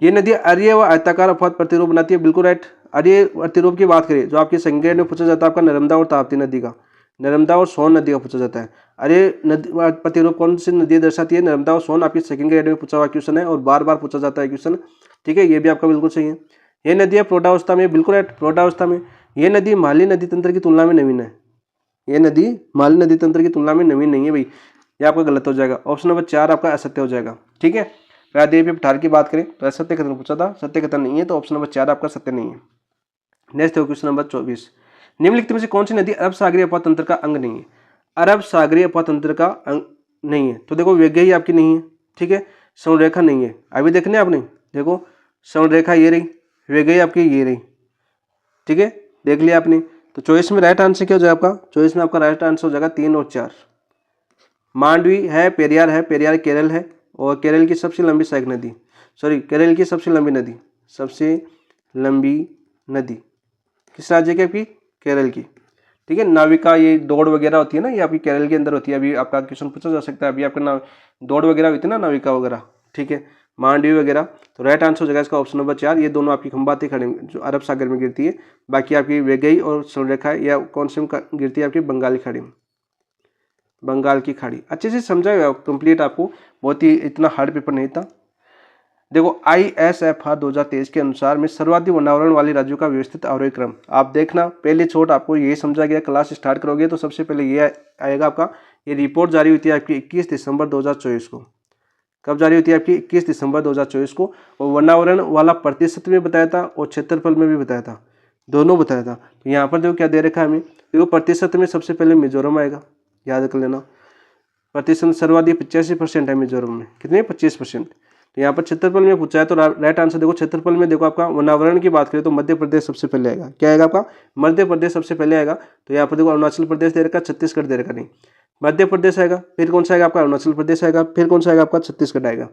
ये नदी अर्य व आयताकार अपवाद प्रतिरूप बनाती है, बिल्कुल राइट। अर्य प्रतिरूप की बात करें जो आपकी संज्ञा में पूछा जाता है आपका नर्मदा और ताप्ती नदी का, नर्मदा और सोन नदी का पूछा जाता है। अर्य नदी प्रतिरूप कौन सी नदी दर्शाती है? नर्मदा और सोन। आपकी सेकंड ग्रेड में पूछा हुआ क्वेश्चन है और बार बार पूछा जाता है क्वेश्चन। ठीक है, ये भी आपका बिल्कुल सही है। ये नदियाँ प्रौढ़ावस्था में, बिल्कुल राइट, प्रौढ़ावस्था में। ये नदी माली नदी तंत्र की तुलना में नवीन है। ये नदी माली नदी तंत्र की तुलना में नवीन नहीं है भाई, ये आपका गलत हो जाएगा। ऑप्शन नंबर 4 आपका असत्य हो जाएगा। ठीक है, प्रायद्वीपीय पठार की बात करें तो असत्य कथन पूछा था, सत्य कथन नहीं है, तो ऑप्शन नंबर 4 आपका सत्य नहीं है। नेक्स्ट है क्वेश्चन नंबर 24। निम्नलिखित में से कौन सी नदी अरब सागरीय अपवाह तंत्र का अंग नहीं है? अरब सागरीय अपवाह तंत्र का अंग नहीं है, तो देखो, वेगई आपकी नहीं है। ठीक है, स्वर्णरेखा नहीं है, अभी देखने आपने, देखो स्वर्णरेखा ये रही, वेगई आपकी ये रही। ठीक है, देख लिया आपने। तो चॉइस में राइट आंसर क्या हो जाएगा आपका? चॉइस में आपका राइट आंसर हो जाएगा 3 और 4। मांडवी है, पेरियार केरल है, और केरल की सबसे लंबी सहायक नदी, केरल की सबसे लंबी नदी, सबसे लंबी नदी किस राज्य की? आपकी केरल की। ठीक है, नाविका, ये दौड़ वगैरह होती है ना, ये आपकी केरल के अंदर होती है। अभी आपका क्वेश्चन पूछा जा सकता है, अभी आपका दौड़ वगैरह होती है ना, नाविका वगैरह। ठीक है, मांडवी वगैरह। तो राइट आंसर हो जाएगा इसका ऑप्शन नंबर 4। ये दोनों आपकी खंबाती खाड़ी में जो अरब सागर में गिरती है। बाकी आपकी वेगई और स्वर्णरेखा या कौन सी गिरती है? आपकी बंगाली खाड़ी में, बंगाल की खाड़ी। अच्छे से समझा हुआ कंप्लीट, आपको बहुत ही इतना हार्ड पेपर नहीं था। देखो, ISFR 2023 के अनुसार में सर्वाधिक वनावरण वाले राज्यों का व्यवस्थित आरोही क्रम आप देखना। पहले छोट आपको ये समझा गया, क्लास स्टार्ट करोगे तो सबसे पहले ये आएगा आपका। ये रिपोर्ट जारी हुई थी आपकी 21 दिसंबर 2024 को। कब जारी हुई थी? आपकी 21 दिसंबर 2024 को। और वनावरण वाला प्रतिशत में बताया था और क्षेत्रफल में भी बताया था, दोनों बताया था। तो यहाँ पर देखो क्या दे रखा है हमें, देखो प्रतिशत में सबसे पहले मिजोरम आएगा, याद कर लेना। प्रतिशत सर्वाधिक 85% है मिजोरम में, कितने? 25%। तो यहाँ पर क्षेत्रफल में पूछा है, तो राइट आंसर देखो क्षेत्रफल में, देखो आपका वनावरण की बात करें तो मध्य प्रदेश सबसे पहले आएगा। क्या आएगा आपका? मध्य प्रदेश सबसे पहले आएगा। तो यहाँ पर देखो अरुणाचल प्रदेश दे रखा, छत्तीसगढ़ दे रखा नहीं, मध्य प्रदेश आएगा, फिर कौन सा आएगा आपका? अरुणाचल प्रदेश आएगा, फिर कौन सा आएगा आपका? छत्तीसगढ़ आएगा।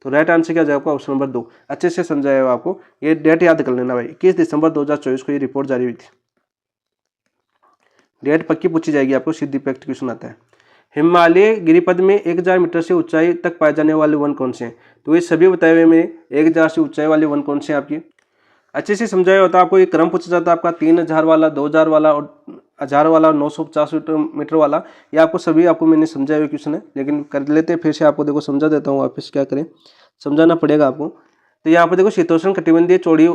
तो राइट आंसर क्या जाएगा आपका? Option number 2। अच्छे से समझाया हुआ आपको, ये डेट याद कर लेना भाई, 21 दिसंबर 2024 को ये रिपोर्ट जारी हुई थी। डेट पक्की पूछी जाएगी आपको, सीधी पैक्ट क्वेश्चन आता है। हिमालय गिरिपथ में 1000 मीटर से ऊंचाई तक पाए जाने वाले वन कौन से हैं? तो ये सभी बताए हुए मैंने 1000 से ऊंचाई वाले वन कौन से हैं आपकी। अच्छे से समझाया होता है आपको। ये क्रम पूछा जाता है आपका 3000 वाला, 2000 वाला और 1000 वाला, 950 मीटर वाला। ये आपको सभी आपको मैंने समझाए हुए क्वेश्चन है, लेकिन कर लेते हैं फिर से। आपको देखो समझा देता हूँ, वापस क्या करें, समझाना पड़ेगा आपको। तो यहाँ पर देखो शीतोष्ण कटिबंधीय चौड़ी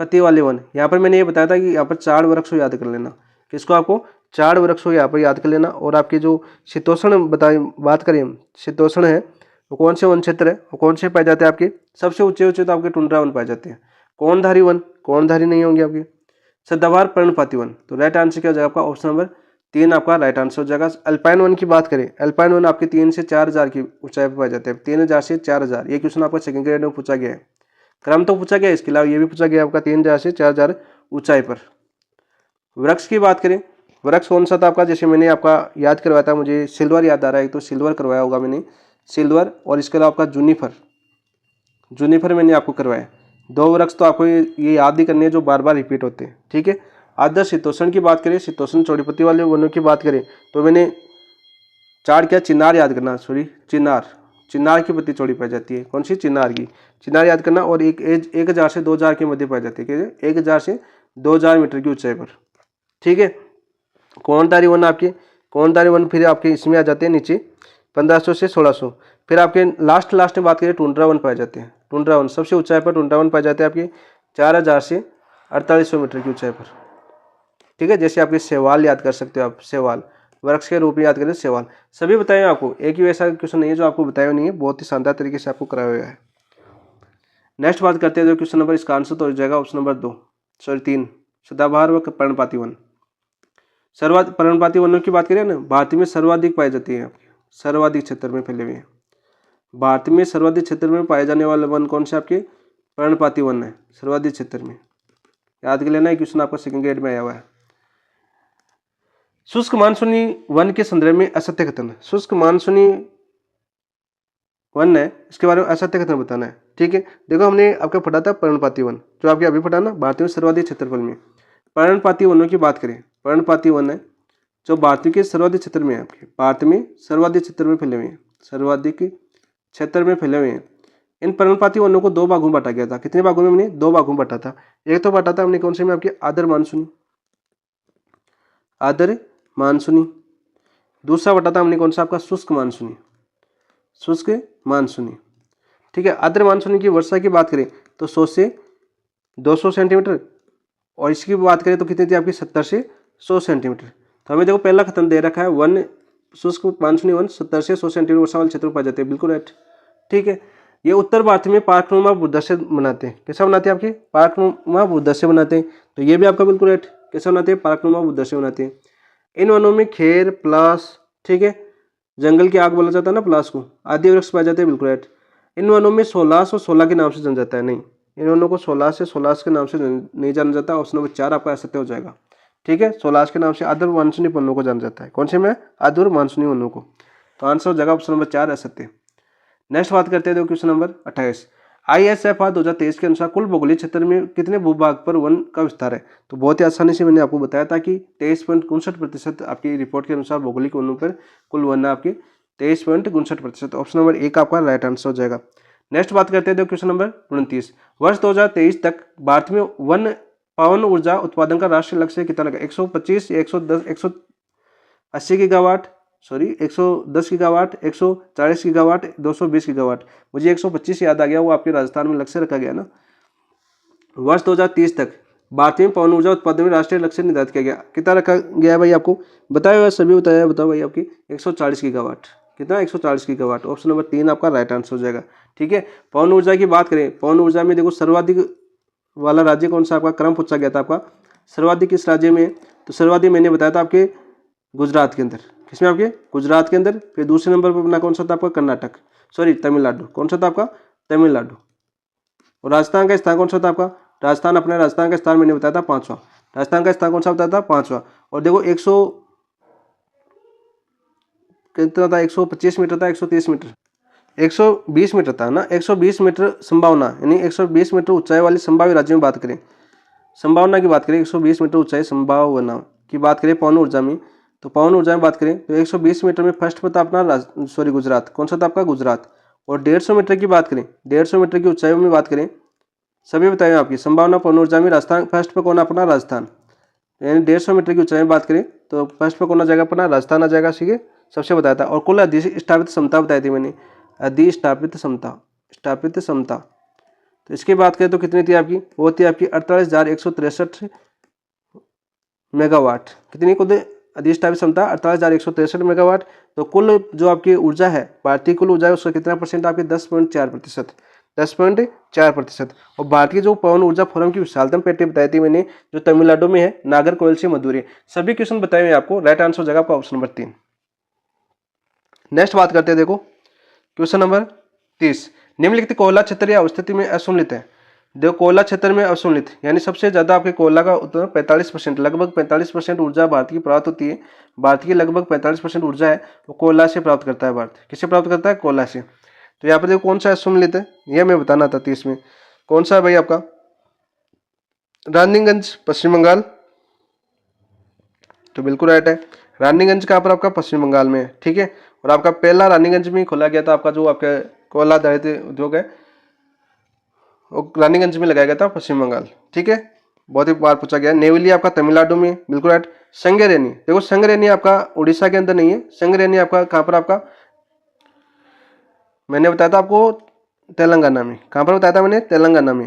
पत्ती वाले वन, यहाँ पर मैंने ये बताया था कि यहाँ पर 4 वृक्ष को याद कर लेना। किसको? आपको 4 वृक्ष को यहाँ पर याद कर लेना। और आपके जो शीतोष्ण बात करें, शीतोष्ण है वो कौन से वन क्षेत्र है, वो कौन से पाए जाते हैं आपके? सबसे ऊंचे ऊंचे तो आपके टुंड्रा वन पाए जाते हैं। कोणधारी वन, कोणधारी नहीं होंगे आपके। सदाबहार पर्णपाती वन, तो राइट आंसर क्या हो जाएगा आपका? ऑप्शन नंबर 3 आपका राइट आंसर हो जाएगा। अल्पाइन वन की बात करें, अल्पाइन वन आपके 3 से 4000 की ऊंचाई पर पाए जाते हैं। 3000 से 4000, ये क्वेश्चन आपका सेकंड ग्रेड में पूछा गया है। क्रम तो पूछा गया है, इसके अलावा ये भी पूछा गया आपका 3000 से 4000 ऊंचाई पर। वृक्ष की बात करें, वृक्ष कौन सा था आपका? जैसे मैंने आपका याद करवाया था, मुझे सिल्वर याद आ रहा है, तो सिल्वर करवाया होगा मैंने, सिल्वर। और इसके अलावा आपका जूनिफर, जूनिफर मैंने आपको करवाया। 2 वृक्ष तो आपको ये याद ही करने हैं जो बार बार रिपीट होते हैं, ठीक है। आदर्श शीतोष्ण की बात करें, शीतोष्ण चौड़ी पत्ती वाले वनों की बात करें, तो मैंने 4 क्या, चिनार याद करना, सॉरी चिनार, चिनार की पत्ती चौड़ी पाई जाती है। कौन सी? चिनार की, चिनार याद करना। और 1000 से 2000 के मध्य पाई जाती है, 1000 से 2000 मीटर की ऊंचाई पर, ठीक है। कोणधारी वन आपके, कोणधारी वन फिर आपके इसमें आ जाते हैं नीचे 1500 से 1600। फिर आपके लास्ट में बात करें, टुंड्रा वन पाए जाते हैं। टुंड्रा वन सबसे ऊंचाई पर टुंड्रा वन पाए जाते हैं आपके 4000 से 4800 मीटर की ऊंचाई पर, ठीक है। जैसे आपके सेवाल याद कर सकते हो आप, सेवाल वृक्ष के रूप में याद करें, सेवाल। सभी बताए आपको, एक ही ऐसा क्वेश्चन नहीं है जो आपको बताया नहीं है, बहुत ही शानदार तरीके से आपको कराया हुआ है। नेक्स्ट बात करते हैं जो क्वेश्चन नंबर, इसका आंसर तो हो जाएगा ऑप्शन नंबर 2, सॉरी 3, सदाबहार व पर्णपाती वन। पर्णपाती वनों की बात करें ना, भारत में सर्वाधिक पाई जाती है, सर्वाधिक क्षेत्र में फैले हुए हैं। भारत में सर्वाधिक क्षेत्र में पाए जाने वाले वन कौन से? आपके पर्णपाती वन है, सर्वाधिक क्षेत्र में। याद कर लेना, क्वेश्चन आपका सेकंड ग्रेड में आया हुआ है। शुष्क मानसूनी वन के संदर्भ में असत्य कथन, शुष्क मानसूनी वन है, इसके बारे में असत्य कथन बताना है, ठीक है। देखो हमने आपका पढ़ा था पर्णपाती वन, जो आपके अभी पढ़ा ना, भारत में सर्वाधिक क्षेत्रफल में। पर्णपाती वनों की बात करें, पर्णपाती वन है जो भारत के सर्वाधिक क्षेत्र में है, आपके भारत में सर्वाधिक क्षेत्र में फैले हुए हैं, सर्वाधिक क्षेत्र में फैले हुए हैं। इन पर्णपाती वनों को 2 भागों में बांटा गया था। कितने भागों में? हमने 2 भागों में बांटा था। एक तो बांटा था हमने कौन से में? आपके आदर मानसूनी, आदर मानसूनी। दूसरा बांटा था हमने कौन सा? आपका शुष्क मानसूनी, शुष्क मानसूनी, ठीक है। आदर मानसूनी की वर्षा की बात करें तो 100 से 200 सेंटीमीटर, और इसकी बात करें तो कितनी थी आपकी? 70 से 100 सेंटीमीटर। तो हमें देखो पहला कथन दे रखा है, वन शुष्क मानसूनी वन 70 से 100 सेंटीमीटर वर्षा वाले क्षेत्र में पाए जाते हैं, बिल्कुल राइट, ठीक है। ये उत्तर भारत में पार्कनुमा भूदृश्य बनाते हैं। कैसा बनाते हैं? आपके पार्कनुमा भूदृश्य बनाते हैं, तो ये भी आपका बिल्कुल राइट। कैसा बनाते हैं? पार्कनुमा भूदृश्य बनाते हैं। इन वनों में खेर, पलास, ठीक है, जंगल की आग बोला जाता है ना पलास को, आदि वृक्ष पाए जाते हैं, बिल्कुल राइट। इन वनों में 16 और 16 के नाम से जाना जाता है, नहीं, इन वनों को 16 से 16 के नाम से नहीं जाना जाता। ऑप्शन नंबर 4 आपका असत्य हो जाएगा, ठीक है। 16 के नाम से आदर मानसूनी वनों को जाना जाता है। कौन से में? आदर मानसूनी वनों को। तो आंसर हो जाएगा ऑप्शन नंबर 4 असत्य। नेक्स्ट बात करते हैं क्वेश्चन नंबर 28। ISFR 2023 के अनुसार कुल भौगोलिक क्षेत्र में कितने भूभाग पर वन का विस्तार है? तो बहुत ही आसानी से मैंने आपको बताया था कि 23.59% आपकी रिपोर्ट के अनुसार भौगोलिक वनों पर कुल वन है आपके 23.59%। ऑप्शन नंबर 1 आपका राइट आंसर हो जाएगा। नेक्स्ट बात करते हैं क्वेश्चन नंबर 29। वर्ष 2023 तक भारत में पवन ऊर्जा उत्पादन का राष्ट्रीय लक्ष्य कितना लगा? 125 या 110, 180 gigawatt, sorry 110 gigawatt, 140 gigawatt, 220 gigawatt. मुझे 125 याद आ गया, वो आपके राजस्थान में लक्ष्य रखा गया ना। वर्ष 2030 तक भारत में पवन ऊर्जा उत्पादन में राष्ट्रीय लक्ष्य निर्धारित किया गया। कितना रखा गया है भाई? आपको बताया हुआ, सभी बताया, बताओ भाई आपकी 140 गीगावाट। कितना? 140 गीगावाट। ऑप्शन नंबर 3 आपका राइट आंसर हो जाएगा, ठीक है। पवन ऊर्जा की बात करें, पवन ऊर्जा में देखो सर्वाधिक वाला राज्य कौन सा? आपका क्रम पूछा गया था आपका, सर्वाधिक किस राज्य में? तो सर्वाधिक मैंने बताया था आपके गुजरात के अंदर। किसमें? आपके गुजरात के अंदर। फिर दूसरे नंबर पर अपना कौन सा था? आपका कर्नाटक, सॉरी तमिलनाडु। कौन सा था आपका? तमिलनाडु। और राजस्थान का स्थान कौन सा था आपका? राजस्थान, अपने राजस्थान का स्थान मैंने बताया था 5वां। राजस्थान का स्थान कौन सा बताया था? 5वां। और देखो 100 कितना था? 125 मीटर था, 130 मीटर, 120 मीटर था ना, 120 मीटर संभावना, यानी 120 मीटर ऊंचाई वाली संभाव्य राज्य में बात करें, संभावना की बात करें, 120 मीटर ऊंचाई संभावना की बात करें पवन ऊर्जा में, तो पवन ऊर्जा में बात करें तो 120 मीटर में फर्स्ट पे था अपना गुजरात। कौन सा था आपका? गुजरात। और 150 मीटर की बात करें, 150 मीटर की ऊंचाई में बात करें, सभी बताइए आपकी संभावना पवन ऊर्जा में राजस्थान फर्स्ट पे कौन अपना? राजस्थान। यानी 150 मीटर की ऊंचाई में बात करें तो फर्स्ट पे कौन आ जाएगा अपना? राजस्थान आ जाएगा। ठीक है, सबसे बताया था। और कुल अधिष्ठापित क्षमता बताई थी मैंने, अधिष्ठापित क्षमता, स्थापित क्षमता। तो इसकी बात करें तो कितनी थी आपकी? वो थी आपकी 48,163 मेगावाट। कितनी कुल अधिष्ठापित क्षमता? 48,163 मेगावाट। तो कुल जो आपकी ऊर्जा है, भारतीय कुल ऊर्जा है, उसका कितना परसेंट आपकी? 10.4%। 10.4%। और भारतीय जो पवन ऊर्जा फोरम की विशालतम पेटी बताई थी मैंने, जो तमिलनाडु में है, नागरकोइल से मधुरी। सभी क्वेश्चन बताए हुए आपको। राइट आंसर हो जाएगा आपका ऑप्शन नंबर 3। नेक्स्ट बात करते हैं, देखो क्वेश्चन नंबर 30। निम्नलिखित कोयला क्षेत्र या अवस्थिति में असुलित है। देखो कोयला क्षेत्र में असुलित यानी सबसे ज्यादा आपके कोयला का उत्पादन 45%, लगभग 45% ऊर्जा भारत की प्राप्त होती है। भारत की लगभग 45% ऊर्जा है वो कोयला से प्राप्त करता है। भारत किससे प्राप्त करता है? कोयला से। तो यहाँ पर देखो कौन सा असुलित है, यह मैं बताना था 30 में। कौन सा है भाई आपका? रानीगंज, पश्चिम बंगाल। तो बिल्कुल राइट है। रानीगंज कहाँ पर? आपका पश्चिम बंगाल में है। ठीक है, और आपका पहला रानीगंज में खोला गया था आपका जो आपका कोयला आधारित उद्योग है, वो रानीगंज में लगाया गया था, पश्चिम बंगाल। ठीक है, बहुत ही बार पूछा गया। नेवली आपका तमिलनाडु में, बिल्कुल राइट। संगरेनी, देखो संगरेनी आपका उड़ीसा के अंदर नहीं है, संगरेनी आपका कहाँ पर? आपका मैंने बताया था आपको तेलंगाना में। कहाँ पर बताया था मैंने? तेलंगाना में।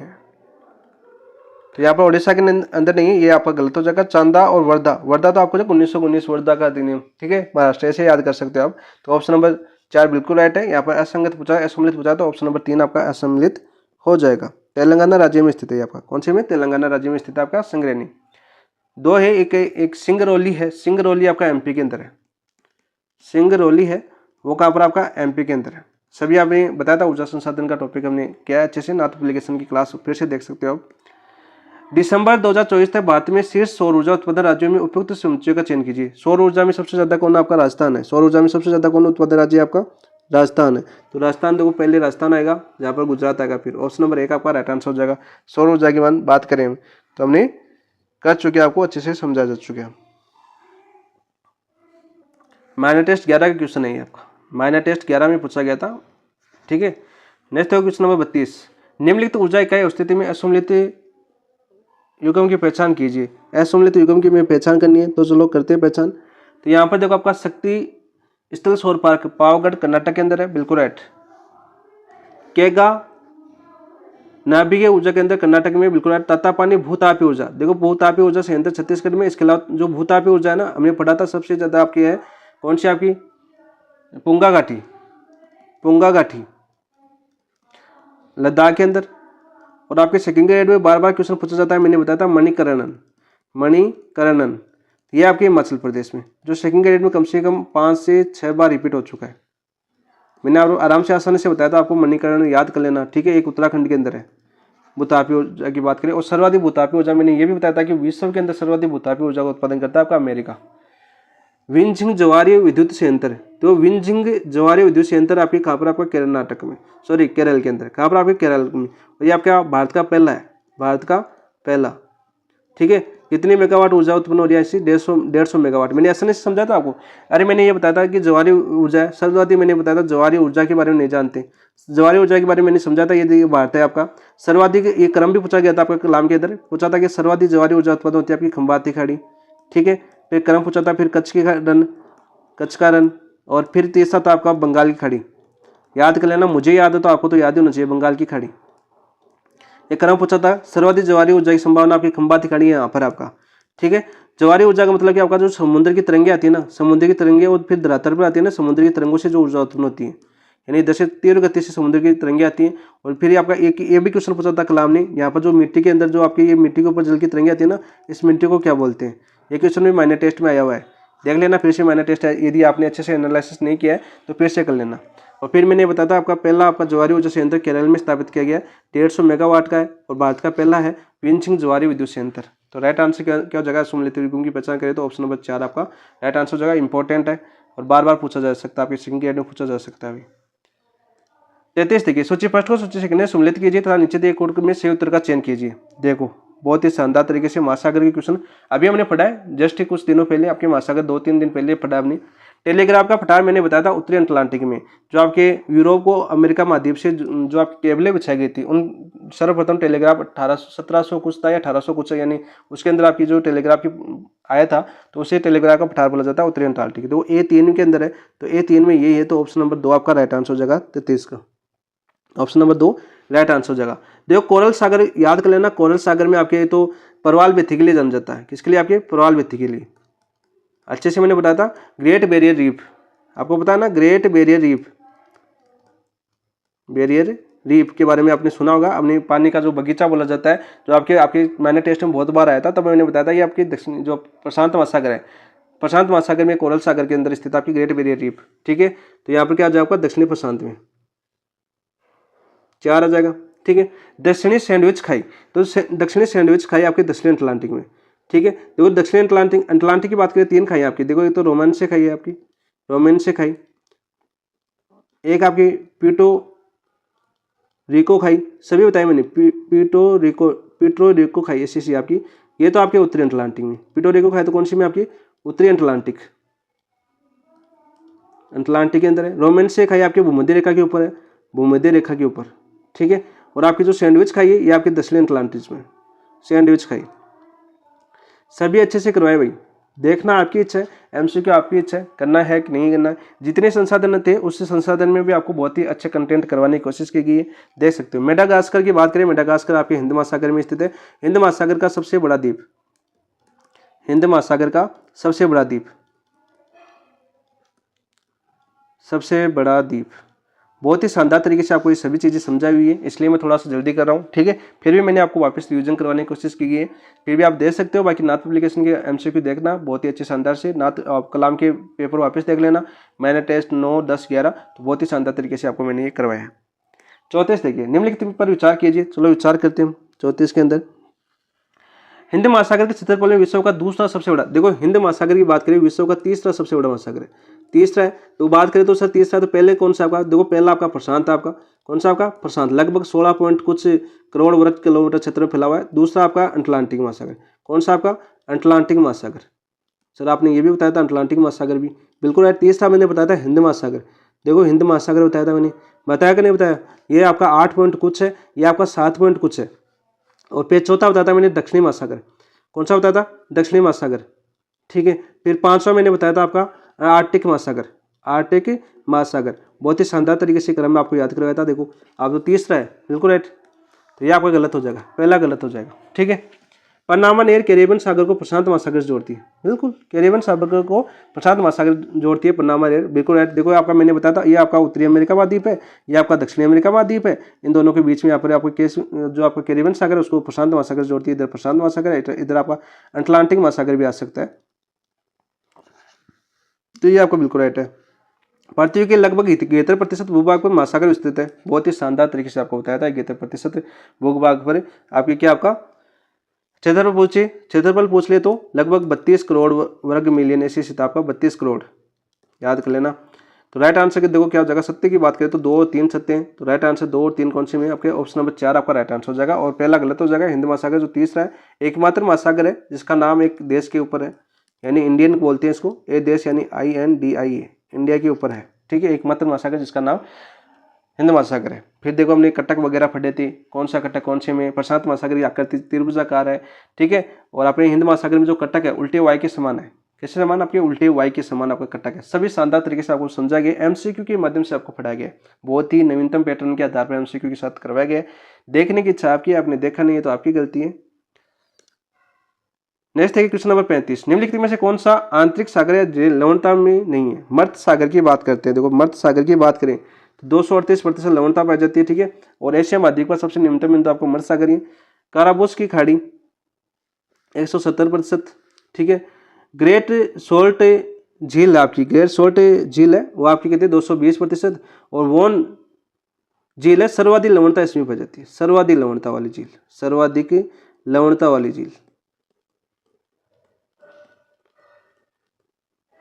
तो यहाँ पर उड़ीसा के अंदर नहीं है, ये आपका गलत हो जाएगा। चांदा और वर्धा, वर्धा तो आपको जो 1919 वर्धा का अधिनियम, ठीक है, महाराष्ट्र, ऐसे याद कर सकते हो आप। तो ऑप्शन नंबर 4 बिल्कुल राइट है। यहाँ पर असंगत पूछा, असम्मिलित पूछा, तो ऑप्शन नंबर 3 आपका असम्मिलित हो जाएगा। तेलंगाना राज्य में स्थित है आपका। कौन से में? तेलंगाना राज्य में स्थित है आपका संगरेनी। 2 है, एक सिंगरौली है। सिंगरौली आपका एमपी के अंदर है। सिंगरौली है वो कहाँ पर? आपका एमपी के अंदर है। सभी आपने बताया था, ऊर्जा संसाधन का टॉपिक हमने किया है अच्छे से, नाथ एप्लीकेशन की क्लास फिर से देख सकते हो आप। दिसंबर 2024 तक भारत में शीर्ष सौर ऊर्जा उत्पादन राज्यों में उपयुक्त समुच्चय का चयन कीजिए। सौर ऊर्जा में सबसे ज्यादा कौन? आपका राजस्थान है। सौर ऊर्जा में सबसे ज्यादा कौन उत्पादन राज्य है? आपका राजस्थान है। तो राजस्थान देखो, पहले राजस्थान आएगा, जहाँ पर गुजरात आएगा, फिर ऑप्शन नंबर 1 आपका राइट आंसर हो जाएगा। सौर ऊर्जा की बात करें तो हमने कर चुके, आपको अच्छे से समझा जा चुके हैं। माइनर टेस्ट 11 का क्वेश्चन है आपका, माइनर टेस्ट 11 में पूछा गया था। ठीक है, नेक्स्ट है क्वेश्चन नंबर 32। निम्नलिखित ऊर्जा इकाई स्थिति में असम्मिलित युग्म की पहचान कीजिए। असम्मिलित युग्म की में पहचान करनी है, तो चलो करते हैं पहचान। तो यहाँ पर देखो आपका शक्ति स्थल सौर पार्क पावागढ़ कर्नाटक के अंदर है, बिल्कुल राइट। केगा नाभिकीय ऊर्जा के अंदर कर्नाटक में, बिल्कुल राइट। तातापानी भूतापी ऊर्जा, देखो भूतापी ऊर्जा संयंत्र छत्तीसगढ़ में। इसके अलावा जो भूतापी ऊर्जा है ना, हमने पढ़ा था सबसे ज्यादा आपकी है कौन सी? आपकी पुंगा घाटी, पुंगा घाटी लद्दाख के अंदर। और आपके सेकंड ग्रेड में बार बार क्वेश्चन पूछा जाता है, मैंने बताया था मणिकरणन, मणिकरणन, ये आपके हिमाचल प्रदेश में, जो सेकंड ग्रेड में कम से कम 5 से 6 बार रिपीट हो चुका है। मैंने आपको आराम से आसानी से बताया था, आपको मणिकरण याद कर लेना। ठीक है, एक उत्तराखंड के अंदर है। भूतापी ऊर्जा की बात करें, और सर्वाधिक भूतापी ऊर्जा मैंने ये भी बताया था कि विश्व के अंदर सर्वाधिक भूतापी ऊर्जा का उत्पादन करता है आपका अमेरिका। विंझिंग ज्वारीय विद्युत संयंत्र, तो विंझिंग ज्वारीय विद्युत संयंत्र आपके कहाँ पर? आपका कर्नाटक में, सॉरी केरल के अंदर। कहाँ पर? आपके केरल में। और ये आपका भारत का पहला है, भारत का पहला। ठीक है, कितनी मेगावाट ऊर्जा उत्पन्न हो रही है ऐसी? 150 मेगावाट। मैंने ऐसा नहीं समझा था आपको? अरे मैंने ये बताया था कि ज्वारीय ऊर्जा है, सर्वाधिक मैंने बताया था ज्वारीय ऊर्जा के बारे में नहीं जानते। ज्वारीय ऊर्जा के बारे में मैंने समझा था, ये भारत है आपका सर्वाधिक। ये क्रम भी पूछा गया था आपका कलाम के अंदर, पूछा था कि सर्वाधिक ज्वारीय ऊर्जा उत्पादन होती है आपकी खंबाती खाड़ी। ठीक है, फिर क्रम पूछा था, फिर कच्छ का रन, और फिर तीसरा था आपका बंगाल की खाड़ी। याद कर लेना, मुझे याद है तो आपको तो याद ही होना चाहिए, बंगाल की खाड़ी। एक क्रम पूछा था, सर्वाधिक ज्वारीय ऊर्जा की संभावना आपकी खंबाती खाड़ी है यहाँ पर आपका। ठीक है, ज्वारीय ऊर्जा का मतलब कि आपका जो समुद्र की तरंगे आती है ना, समुद्र की तरंगे और फिर धरातल पर आती है ना, समुद्र की तरंगों से जो ऊर्जा उत्पन्न होती है, यानी इधर से तीव्र गति से समुद्र की तरंगे आती हैं। और फिर आपका एक ये भी क्वेश्चन पूछा था कलाम ने, यहाँ पर जो मिट्टी के अंदर जो आपकी ये मिट्टी के ऊपर जल की तरंगे आती है ना, इस मिट्टी को क्या बोलते हैं? ये क्वेश्चन भी माइनर टेस्ट में आया हुआ है, देख लेना फिर से। माइनर टेस्ट है, यदि आपने अच्छे से एनालिसिस नहीं किया है तो फिर से कर लेना। और फिर मैंने बताया था आपका पहला आपका ज्वारीय ऊर्जा संयंत्र केरल में स्थापित किया गया, 150 मेगावाट का है, और भारत का पहला है विंझिंग ज्वारीय विद्युत संयंत्र। तो राइट आंसर क्या हो जाएगा? सम्मिलित युग्म की पहचान करें तो ऑप्शन नंबर 4 आपका राइट आंसर हो जाएगा। इंपॉर्टेंट है और बार बार पूछा जा सकता है, आपके सेकंड ग्रेड में पूछा जा सकता है। अभी 33 देखिए, सूची फर्स्ट को सूची सेकंड में सम्मिलित कीजिए तथा नीचे दिए कोड में सही उत्तर का चयन कीजिए। देखो बहुत ही शानदार तरीके से महासागर के क्वेश्चन अभी हमने पढ़ा है, जस्ट कुछ दिनों पहले आपके महासागर 2-3 दिन पहले पढ़ा हमने। टेलीग्राफ का पठार मैंने बताया था उत्तरी अटलांटिक में, जो आपके यूरोप को अमेरिका महाद्वीप से जो आपकी केबलें बिछाई गई थी, उन सर्वप्रथम टेलीग्राफ 1700 कुछ था या 1800 कुछ, यानी उसके अंदर आपकी जो टेलीग्राफ की आया था, तो उसे टेलीग्राफ का पठार बोला जाता है उत्तरी अटलांटिक। तो A3 के अंदर है, तो A3 में यही है, तो ऑप्शन नंबर 2 आपका राइट आंसर हो जाएगा 33 का। ऑप्शन नंबर 2 राइट आंसर हो जाएगा। देखो कोरल सागर याद कर लेना, कोरल सागर में आपके तो परवाल भित्ति के लिए जाना जाता है। किसके लिए? आपके परवाल भित्ति के लिए। अच्छे से मैंने बताया था ग्रेट बैरियर रीफ, आपको पता है ना, great barrier reef, barrier reef के बारे में आपने सुना होगा। अपने पानी का जो बगीचा बोला जाता है, जो आपके मैंने टेस्ट में बहुत बार आया था, तब मैंने बताया था ये आपकी दक्षिण जो प्रशांत महासागर है, प्रशांत महासागर में कोरल सागर के अंदर स्थित आपकी ग्रेट बैरियर रीफ। ठीक है, तो यहाँ पर क्या आ जाएगा? दक्षिणी प्रशांत में 4 आ जाएगा। ठीक है, दक्षिणी सैंडविच खाई, तो दक्षिणी सैंडविच खाई आपके दक्षिणी अटलांटिक में। ठीक है, देखो दक्षिणी अटलांटिक की बात करें 3 खाई आपकी। देखो एक तो रोमांस से खाई है आपकी, रोमांस से खाई, एक आपकी पीटो रिको खाई, सभी बताए मैंने, पीटो रिको खाई ऐसी आपकी, ये तो आपके उत्तरी अटलांटिक में। पीटो रिको खाई तो कौन सी में? आपकी उत्तरी अटलांटिक के अंदर है। रोमांस से खाई आपके भूमध्य रेखा के ऊपर है, भूमध्य रेखा के ऊपर। ठीक है, और आपकी जो सैंडविच खाई है ये आपके दक्षिणी अटलांटिक में सैंडविच खाई। सभी अच्छे से करवाए भाई, देखना आपकी इच्छा है, एमसीक्यू आपकी इच्छा है, करना है कि नहीं करना है। जितने संसाधन थे उस संसाधन में भी आपको बहुत ही अच्छे कंटेंट करवाने की कोशिश की गई है, देख सकते हो। मेडागास्कर की बात करें, मेडागास्कर आपके हिंद महासागर में स्थित है। हिंद महासागर का सबसे बड़ा द्वीप, हिंद महासागर का सबसे बड़ा द्वीप, सबसे बड़ा द्वीप। बहुत ही शानदार तरीके से आपको ये सभी चीज़ें समझाई हुई है, इसलिए मैं थोड़ा सा जल्दी कर रहा हूँ। ठीक है, फिर भी मैंने आपको वापस रिवीजन करवाने की कोशिश की है, फिर भी आप देख सकते हो। बाकी नाथ पब्लिकेशन के एमसीक्यू देखना बहुत ही अच्छे शानदार से, नाथ कलाम के पेपर वापस देख लेना। मैंने टेस्ट 9, 10, 11 तो बहुत ही शानदार तरीके से आपको मैंने ये करवाया है। 34 देखिए, निम्नलिखित पर विचार कीजिए। चलो विचार करते हैं। 34 के अंदर हिंद महासागर के क्षेत्रफल में विश्व का दूसरा सबसे बड़ा, देखो हिंद महासागर की बात करें, विश्व का तीसरा सबसे बड़ा महासागर है, तीसरा है। तो बात करें तो सर तीसरा, तो पहले कौन सा आपका? देखो पहला आपका प्रशांत, आपका कौन सा? आपका प्रशांत, लगभग 16 पॉइंट कुछ करोड़ वर्ग किलोमीटर क्षेत्र में फैला हुआ है। दूसरा आपका अटलांटिक महासागर, कौन सा? आपका अटलांटिक महासागर। सर आपने ये भी बताया था अटलांटिक महासागर भी, बिल्कुल है। तीसरा मैंने बताया था हिंद महासागर, देखो हिंद महासागर बताया था मैंने, बताया कि नहीं बताया? ये आपका 8 पॉइंट कुछ है, ये आपका 7 पॉइंट कुछ है। और फिर चौथा बताया था मैंने दक्षिणी महासागर, कौन सा बताया था? दक्षिणी महासागर। ठीक है, फिर 5वां मैंने बताया था आपका आर्टिक महासागर, आर्टिक महासागर। बहुत ही शानदार तरीके से क्रम में आपको याद करवाया था। देखो आप तो तीसरा है, बिल्कुल राइट, तो ये आपका गलत हो जाएगा, पहला गलत हो जाएगा। ठीक है, पनामा नहर कैरिबियन सागर को प्रशांत महासागर से जोड़ती है, बिल्कुल कैरिबियन सागर को प्रशांत महासागर जोड़ती है पनामा नहर, बिल्कुल राइट। देखो आपका मैंने बताया था, ये आपका उत्तरी अमेरिका महाद्वीप है, ये आपका दक्षिणी अमेरिका महाद्वीप है, इन दोनों के बीच में यहाँ पर आपको केस जो आपका कैरिबियन सागर है उसको प्रशांत महासागर से जोड़ती है। इधर प्रशांत महासागर है, इधर आपका अटलांटिक महासागर भी आ सकता है, तो ये आपको बिल्कुल राइट है। पृथ्वी के लगभग 73% भूभाग पर महासागर स्थित है। बहुत ही शानदार तरीके से आपको बताया था 73% भूभाग पर आपकी क्या आपका क्षेत्रफल पूछ ले तो लगभग 32 करोड़ वर्ग मिलियन ऐसी स्थित आपका 32 करोड़, याद कर लेना। तो राइट आंसर के देखो क्या हो जाएगा? सत्य की बात करें तो 2 और 3 सत्य हैं, तो राइट आंसर 2 और 3 कौन से में? आपके ऑप्शन नंबर 4 आपका राइट आंसर हो जाएगा, और पहला गलत हो जाएगा। हिंद महासागर जो तीसरा है, एकमात्र महासागर है जिसका नाम एक देश के ऊपर है, यानी इंडियन बोलते हैं इसको, ए देश यानी INDIA, इंडिया के ऊपर है। ठीक है, एकमात्र महासागर जिसका नाम हिंद महासागर है। फिर देखो हमने कटक वगैरह पढ़े थे, कौन सा कटक कौन से में? प्रशांत महासागर की आकृति त्रिभुजाकार है। ठीक है, और अपने हिंद महासागर में जो कटक है उल्टे वाई के समान है, कैसे समान? आपके उल्टे वाई के समान आपका कटक है। सभी शानदार तरीके से आपको समझा गया, एमसीक्यू के माध्यम से आपको पढ़ाया गया, बहुत ही नवीनतम पैटर्न के आधार पर एमसीक्यू के साथ करवाया गया। देखने की इच्छा आपकी, आपने देखा नहीं है तो आपकी गलती है। नेक्स्ट है क्वेश्चन नंबर 35, निम्नलिखित में से कौन सा आंतरिक सागर या लवणता में नहीं है? मर्त सागर की बात करते हैं। देखो मर्त सागर की बात करें तो 238% लवणता पाई जाती है। ठीक है, और एशिया महाद्वीप का सबसे निम्नतम बिंदु आपको मर्त सागर ही। काराबोस की खाड़ी 170%। ठीक है, ग्रेट सोल्ट झील आपकी, ग्रेट सोल्ट झील है वो आपकी कहते हैं 220%, और वोन झील है सर्वाधिक लवणता इसमें पाई जाती है, सर्वाधिक लवणता वाली झील, सर्वाधिक लवणता वाली झील।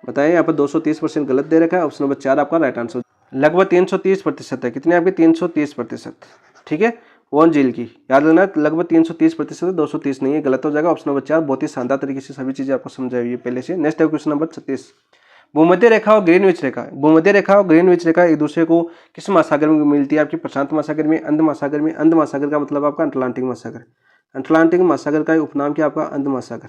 बताइए, यहाँ पर 230% गलत दे रखा है, ऑप्शन नंबर 4 आपका राइट आंसर। लगभग 330% है, कितने आपके? 330%। ठीक है, वॉन झील की, याद रखना लगभग 330% 230 नहीं है, गलत हो जाएगा। ऑप्शन नंबर 4 बहुत ही शानदार तरीके से सभी चीजें आपको समझाई हुई है पहले से। नेक्स्ट है क्वेश्चन नंबर 36, भूमध्य रेखा और ग्रीनविच रेखा, भूमध्य रेखा और ग्रीनविच रेखा एक दूसरे को किस महासागर में मिलती है? आपकी प्रशांत महासागर में, अंध महासागर में। अंध महासागर का मतलब आपका अटलांटिक महासागर, अटलांटिक महासागर का उपनाम क्या आपका? अंध महासागर,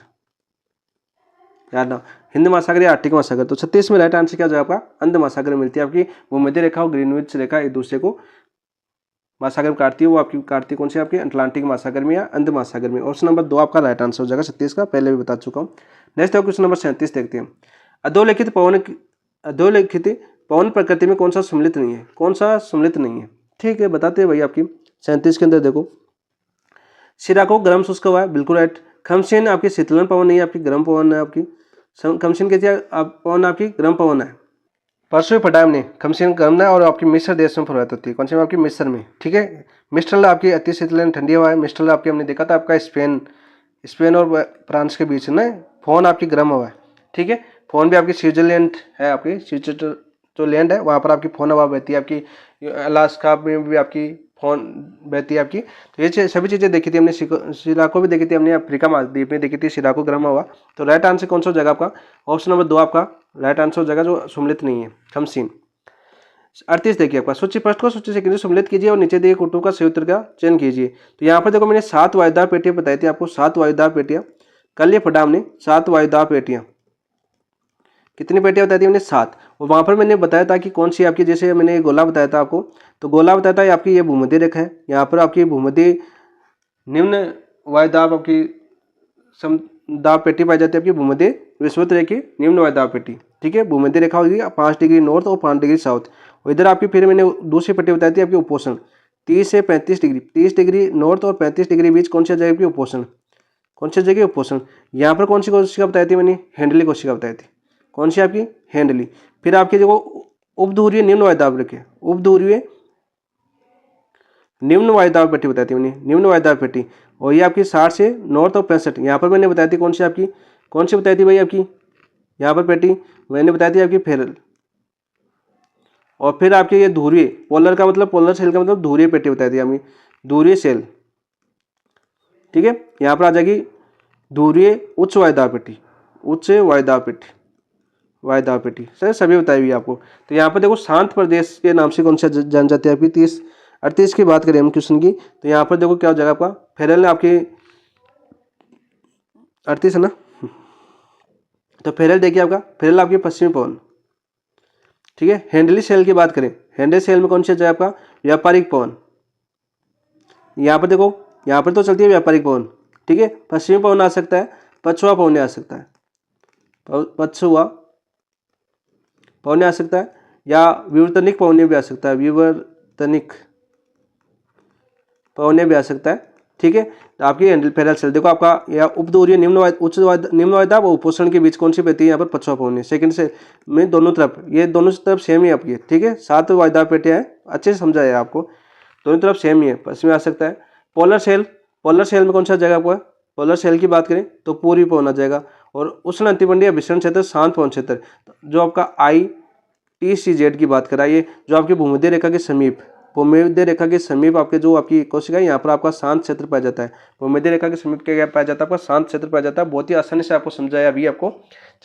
याद ना, हिंद महासागर या आर्टिक महासागर। तो 36 में राइट आंसर क्या हो जाएगा आपका? अंध महासागर में मिलती है आपकी भूमध्य रेखा और ग्रीनविच रेखा एक दूसरे को महासागर में काटती है, वो आपकी काटती है कौन सी? आपकी अटलांटिक महासागर में या अंध महासागर में। ऑप्शन नंबर 2 आपका राइट आंसर हो जाएगा 36 का, पहले भी बता चुका हूँ। नेक्स्ट है क्वेश्चन नंबर 37 देखते हैं, अधोलिखित पवन प्रकृति में कौन सा सम्मिलित नहीं है? कौन सा सम्मिलित नहीं है? ठीक है, बताते हैं भाई। आपकी 37 के अंदर देखो, शिराको गर्म शुष्क हवा है, बिल्कुल राइट। खमशीन आपकी शीतलन पवन नहीं है, आपकी गर्म पवन है। आपकी खमशीन कैसी पवन आपकी गर्म पवन है। परसों पढ़ा हमने, खमशीन गर्म है और आपकी मिस्र देश में प्रभावित होती है। कौन सी में? आपकी मिस्र में। ठीक है, मिस्ट्रल आपकी अति शीतलन ठंडी हवा है। मिस्ट्रल आपकी हमने देखा था आपका स्पेन और फ्रांस के बीच में। फोन आपकी गर्म हवा है। ठीक है, फोन भी आपकी स्विट्जरलैंड है, आपकी स्विट्जरलैंड है, वहाँ पर आपकी फोन हवा बहती है। आपकी अलास्का में भी आपकी फोन बहती है आपकी। तो ये सभी चीज़ें देखी थी हमने, शिराको भी देखी थी हमने, अफ्रीका महाद्वीप में देखी थी शिराको गर्म हवा। तो राइट आंसर कौन सा हो जाएगा आपका? ऑप्शन नंबर 2 आपका राइट आंसर हो जाएगा, जो सम्मिलित नहीं है, खमशीन। 38 देखिए आपका, सूची फर्स्ट को सूची सेकंड सम्मिलित कीजिए और नीचे दिए कुटुंब का संयुक्त का चयन कीजिए। तो यहाँ पर देखो मैंने 7 वायुदार पेटियां बताई थी आपको, 7 वायुदार पेटियां। कल ये पढ़ा हमने 7 वायुदार पेटियां। कितनी पेटियां बताई थी हमने? 7। और वहां पर मैंने बताया था कि कौन सी आपकी, जैसे मैंने गोला बताया था आपको, तो गोला बताया था आपकी ये भूमध्य रेखा है। यहाँ पर आपकी भूमध्य निम्न वायुदाब आपकी दाब पेटी पाई जाती है, आपकी भूमध्य विषुवत रेखा निम्न वायुदाब पेटी। ठीक है, भूमध्य रेखा होगी 5 डिग्री नॉर्थ और 5 डिग्री साउथ। और इधर आपकी फिर मैंने दूसरी पेटी बताई थी आपकी उपोषण, 30 से 35 डिग्री, 30 डिग्री नॉर्थ और 35 डिग्री बीच कौन सी जगह की उपोषण? कौन सी जगह उपोषण? यहाँ पर कौन सी कोशिका बताई थी मैंने? हैंडली कोशिका बताई थी। कौन सी आपकी? हैंडली। फिर आपकी जो उपध्रुवीय निम्न वायुदाब रेखा, उपध्रुवीय निम्न वायुदाब पेटी बताई थी मैंने, निम्न वायुदाब पेटी। और ये आपकी 60 से नॉर्थ और 65, यहाँ पर मैंने बताई थी कौन सी आपकी, कौन सी बताई थी भाई आपकी यहाँ पर पेटी? मैंने बताई थी आपकी फेरल। और फिर आपके ये ध्रुवीय, पोलर का मतलब, पोलर सेल का मतलब ध्रुवीय पेटी बताई थी हमें, ध्रुवीय सेल। ठीक है, यहाँ पर आ जाएगी ध्रुवीय उच्च वायुदाब पेटी, उच्च वायुदाब पेटी, वायुदाब पेटी। सर सभी बताई हुई आपको। तो यहाँ पर देखो शांत प्रदेश के नाम से कौन सा जनजाति आपकी 38 की बात करें हम क्वेश्चन की, तो यहाँ पर देखो क्या हो जाएगा आपका? फेरल आपकी 38 है ना, तो फेरल देखिए आपका, फेरल आपकी पश्चिमी पवन। ठीक है, हैंडली सेल की बात करें, हैंडली सेल में कौन सा जाए आपका? व्यापारिक पवन। यहाँ पर देखो, यहाँ पर तो चलती है व्यापारिक पवन। ठीक है, पश्चिमी पवन आ सकता है, पछुआ पवन आ सकता है, पछुआ पवन आ सकता है, या विवर्तनिक पवन भी आ सकता है, विवर्तनिक पवन भी आ सकता है। ठीक है, तो आपकी हैंडल फेरल सेल देखो आपका, या उपध्रुवीय निम्न वायुदाब और उपोषण के बीच कौन सी बहती है? यहाँ पर पछुआ पवन है। सेकंड से में दोनों तरफ, ये दोनों तरफ सेम ही आपकी। ठीक है, 7 वायुदाब पेटियां हैं, अच्छे से समझा है आपको, दोनों तरफ सेम ही है, पश्चिमी आ सकता है। पोलर सेल, पोलर सेल में कौन सा जगह आपको? पोलर सेल की बात करें तो पूर्वी पवन आ जाएगा। और उष्ण अंतिमंडीय विसरण क्षेत्र, शांत पवन क्षेत्र, जो आपका ITCZ की बात कराइए, जो आपकी भूमध्य रेखा के समीप, भूमध्य रेखा के समीप आपके जो आपकी कोशिका है, यहाँ पर आपका शांत क्षेत्र पाया जाता है। भूमध्य रेखा के समीप क्या पाया जाता है? आपका शांत क्षेत्र पाया जाता है। बहुत ही आसानी से आपको समझाया अभी आपको,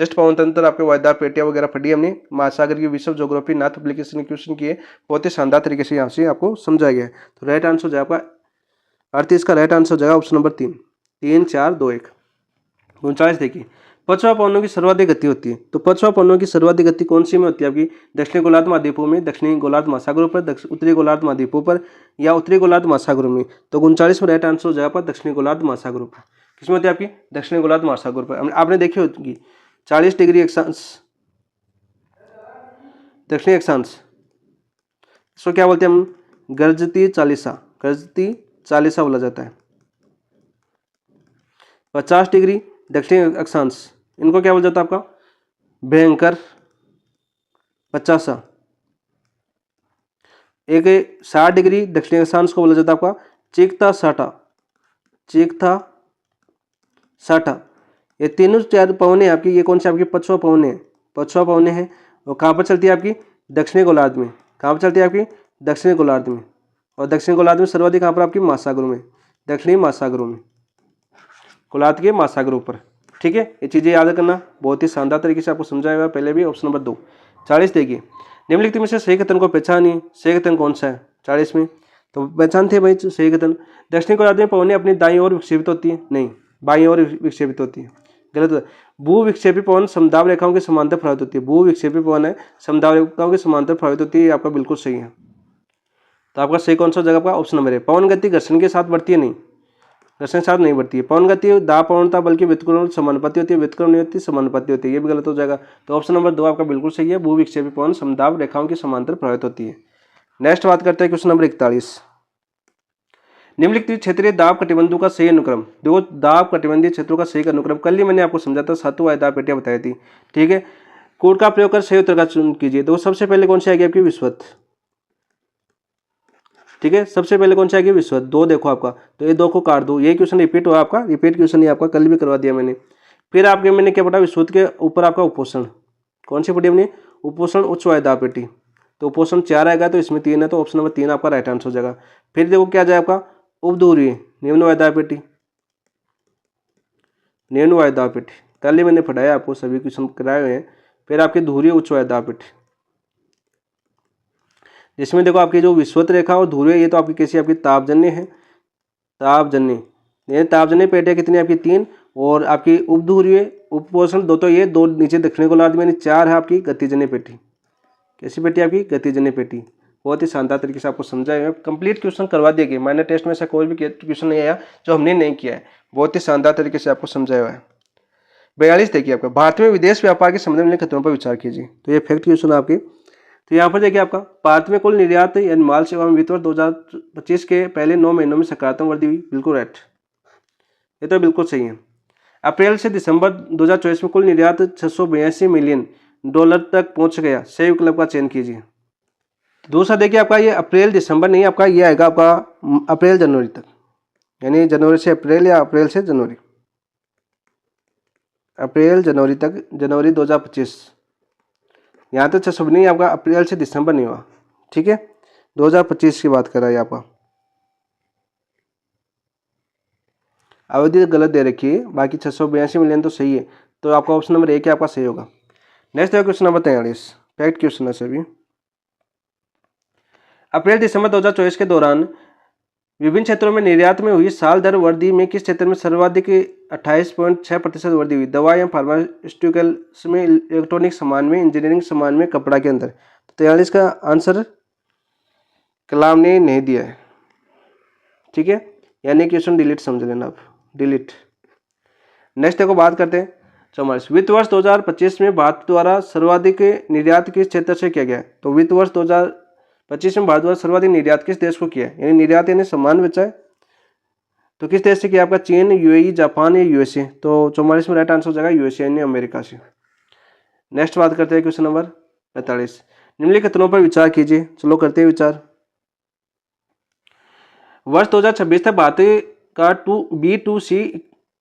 जस्ट पवन तंत्र, आपके वायुदाब पेटियां वगैरह पढ़ी हमने, महासागर की विश्व ज्योग्राफी नाथ एप्लीकेशन क्वेश्चन किए, बहुत ही शानदार तरीके से यहाँ से आपको समझाया गया है। तो राइट आंसर हो जाए आपका 38 का राइट आंसर हो जाएगा ऑप्शन नंबर 3, 3 4 2 1। 39 देखिए, पछुआ पवनों की सर्वाधिक गति होती है। तो पछुआ पवनों की सर्वाधिक गति कौन सी में होती है? आपकी दक्षिणी गोलार्ध महाद्वीपों में, दक्षिणी गोलार्ध महासागरों पर, उत्तरी गोलार्ध महाद्वीपों पर, या उत्तरी गोलार्ध महासागरों में। तो 39 में राइट आंसर हो जाएगा दक्षिणी गोलार्ध महासागरों पर। किसमें होती है आपकी? दक्षिणी गोलार्ध महासागरों पर। आपने देखी होगी 40 डिग्री अक्षांश, दक्षिणी अक्षांश, इसको क्या बोलते हैं हम? गर्जती चालीसा, गर्जती चालीसा बोला जाता है। 50 डिग्री दक्षिणी अक्षांश, इनको क्या बोला जाता है आपका? भयंकर 50। एक 60 डिग्री दक्षिणी अक्षांश को बोला जाता है आपका चीकता साटा, चीकता साटा। ये तीनों 4 पवने आपकी, ये कौन सी आपकी? पछुआ पवने हैं, पछुआ पवने हैं। और कहाँ पर चलती है आपकी? दक्षिणी गोलार्ध में। कहाँ पर चलती है आपकी? दक्षिणी गोलार्ध में। और दक्षिण गोलार्ध में सर्वाधिक कहाँ पर आपकी महासागरों में, दक्षिणी महासागरों में, गोलार्ध के महासागरों पर। ठीक है, ये चीज़ें याद करना, बहुत ही शानदार तरीके से आपको समझाया हुआ पहले भी। ऑप्शन नंबर 2 40 देखिए, निम्नलिखित में से सही कथन को पहचानिए, सही कथन कौन सा है 40 में, तो पहचानते भाई सही कथन। दक्षिणी गोलार्ध में पवनें अपनी दाईं ओर विक्षेपित होती है, नहीं बाईं ओर विक्षेपित होती है, गलत। भू विक्षेपी पवन समदाब रेखाओं के समांतर प्रभावित होती है, भू विक्षेपी पवन है समदाब रेखाओं के समांतर प्रभावित होती है, आपका बिल्कुल सही है। तो आपका सही कौन सा जगह आपका ऑप्शन नंबर है। पवन गति घर्षण के साथ बढ़ती है, नहीं घर्षण के साथ नहीं बढ़ती है। पवन गति दाब पवनता बल्कि व्युत्क्रमण समानुपाती होती है, व्युत्क्रमण नहीं होती समानुपाती होती है, ये भी गलत हो जाएगा। तो ऑप्शन नंबर 2 आपका बिल्कुल सही है, भू विक्षेपी पवन समदाब रेखाओं के समांतर प्रभावित होती है। नेक्स्ट बात करते हैं क्वेश्चन नंबर 41, निम्नलिखित क्षेत्रीय दाब कटिबंधों का सही अनुक्रम। देखो दाब कटिबंधीय क्षेत्रों का सही अनुक्रम कल ही मैंने आपको समझा था, सातों वायु दाब पेटियां बताई थी। ठीक है, कोड का प्रयोग कर सही उत्तर का चुनाव कीजिए। तो सबसे पहले कौन सी आएगी आपकी विश्वत। ठीक है, सबसे पहले कौन सी आएगी विश्वत। 2 देखो आपका, तो ये 2 को काट दो, ये क्वेश्चन रिपीट हुआ आपका, रिपीट क्वेश्चन ही आपका कल भी करवा दिया मैंने। फिर आपके मैंने क्या पढ़ा, विश्वत के ऊपर आपका उपोषण, कौन सी पढ़ी हमने, उपोषण उच्च वायु दाब पेटी। तो उपोषण 4 आएगा, तो इसमें 3 है, तो ऑप्शन नंबर 3 आपका राइट आंसर हो जाएगा। फिर देखो क्या जाए आपका उपध्रुवीय निम्न वायु दाब पेटी, निम्न वायु दाब पेटी कल ही मैंने पढ़ाया आपको, सभी क्वेश्चन कराए हुए हैं। फिर आपके ध्रुवीय उच्च वायु दाब पेटी, जिसमें देखो आपकी जो विश्वत रेखा और ध्रुवीय, ये तो आपकी कैसी आपकी तापजन्य है, तापजन्य। ये तापजन्य पेटियां कितनी आपकी 3, और आपकी उपध्रुवीय उपोषण 2, तो ये 2 नीचे दक्षिणी गोलार्ध में, 4 है आपकी गतिजन्य पेटी। कैसी पेटी आपकी गतिजन्य पेटी। बहुत ही शानदार तरीके से आपको समझाया, कंप्लीट क्वेश्चन करवा दिए गए, माइनर टेस्ट में ऐसा कोई भी क्वेश्चन नहीं आया जो हमने नहीं किया है, बहुत ही शानदार तरीके से आपको समझाया हुआ है। 42 देखिए आपका, भारत में विदेश व्यापार के संबंध में खतरों पर विचार कीजिए। तो ये फैक्ट क्वेश्चन आपके, तो यहाँ पर देखिए आपका भारत में कुल निर्यात यानी माल सेवा में वित्त वर्ष 2025 के पहले 9 महीनों में सकारात्मक वृद्धि हुई, बिल्कुल राइट, ये तो बिल्कुल सही है। अप्रैल से दिसंबर 2024 में कुल निर्यात 682 मिलियन डॉलर तक पहुंच गया, सही विकल्प का चयन कीजिए। दूसरा देखिए आपका ये अप्रैल दिसंबर नहीं, आपका ये आएगा आपका अप्रैल जनवरी तक, यानी जनवरी से अप्रैल या अप्रैल से जनवरी, अप्रैल जनवरी तक, जनवरी 2025। यहाँ तो 600 नहीं, आपका अप्रैल से दिसंबर नहीं हुआ। ठीक है, 2025 की बात कर रहा है आपका, अवधि गलत दे रखी है, बाकी 682 मिलियन तो सही है। तो आपका ऑप्शन नंबर 1 आपका सही होगा। नेक्स्ट है क्वेश्चन नंबर 43, फैक्ट क्वेश्चन है सभी। अप्रैल दिसंबर 2024 के दौरान विभिन्न क्षेत्रों में निर्यात में हुई साल दर वृद्धि में किस क्षेत्र में सर्वाधिक 28.6% वृद्धि हुई। दवा एवं फार्मास्यूटिकल्स में, इलेक्ट्रॉनिक सामान में, इंजीनियरिंग सामान में, कपड़ा के अंदर। तो 43 का आंसर कलाम ने नहीं दिया है। ठीक है, यानी क्वेश्चन डिलीट समझ लेना आप, डिलीट। नेक्स्ट देखो बात करते हैं 44, वित्त वर्ष 2025 में भारत द्वारा सर्वाधिक निर्यात किस क्षेत्र से किया गया। तो वित्त वर्ष 2025 में भारत द्वारा सर्वाधिक निर्यात किस देश को किया है, यानी निर्यात यानी सामान बेचा है, तो किस देश से किया आपका, चीन, यूएई, जापान या यूएसए। तो 44 में राइट आंसर हो जाएगा यूएसए यानी अमेरिका से। नेक्स्ट बात करते हैं क्वेश्चन नंबर 45, निम्नलिखित कथनों पर विचार कीजिए। चलो करते हैं विचार। वर्ष 2026 तक भारत का B2C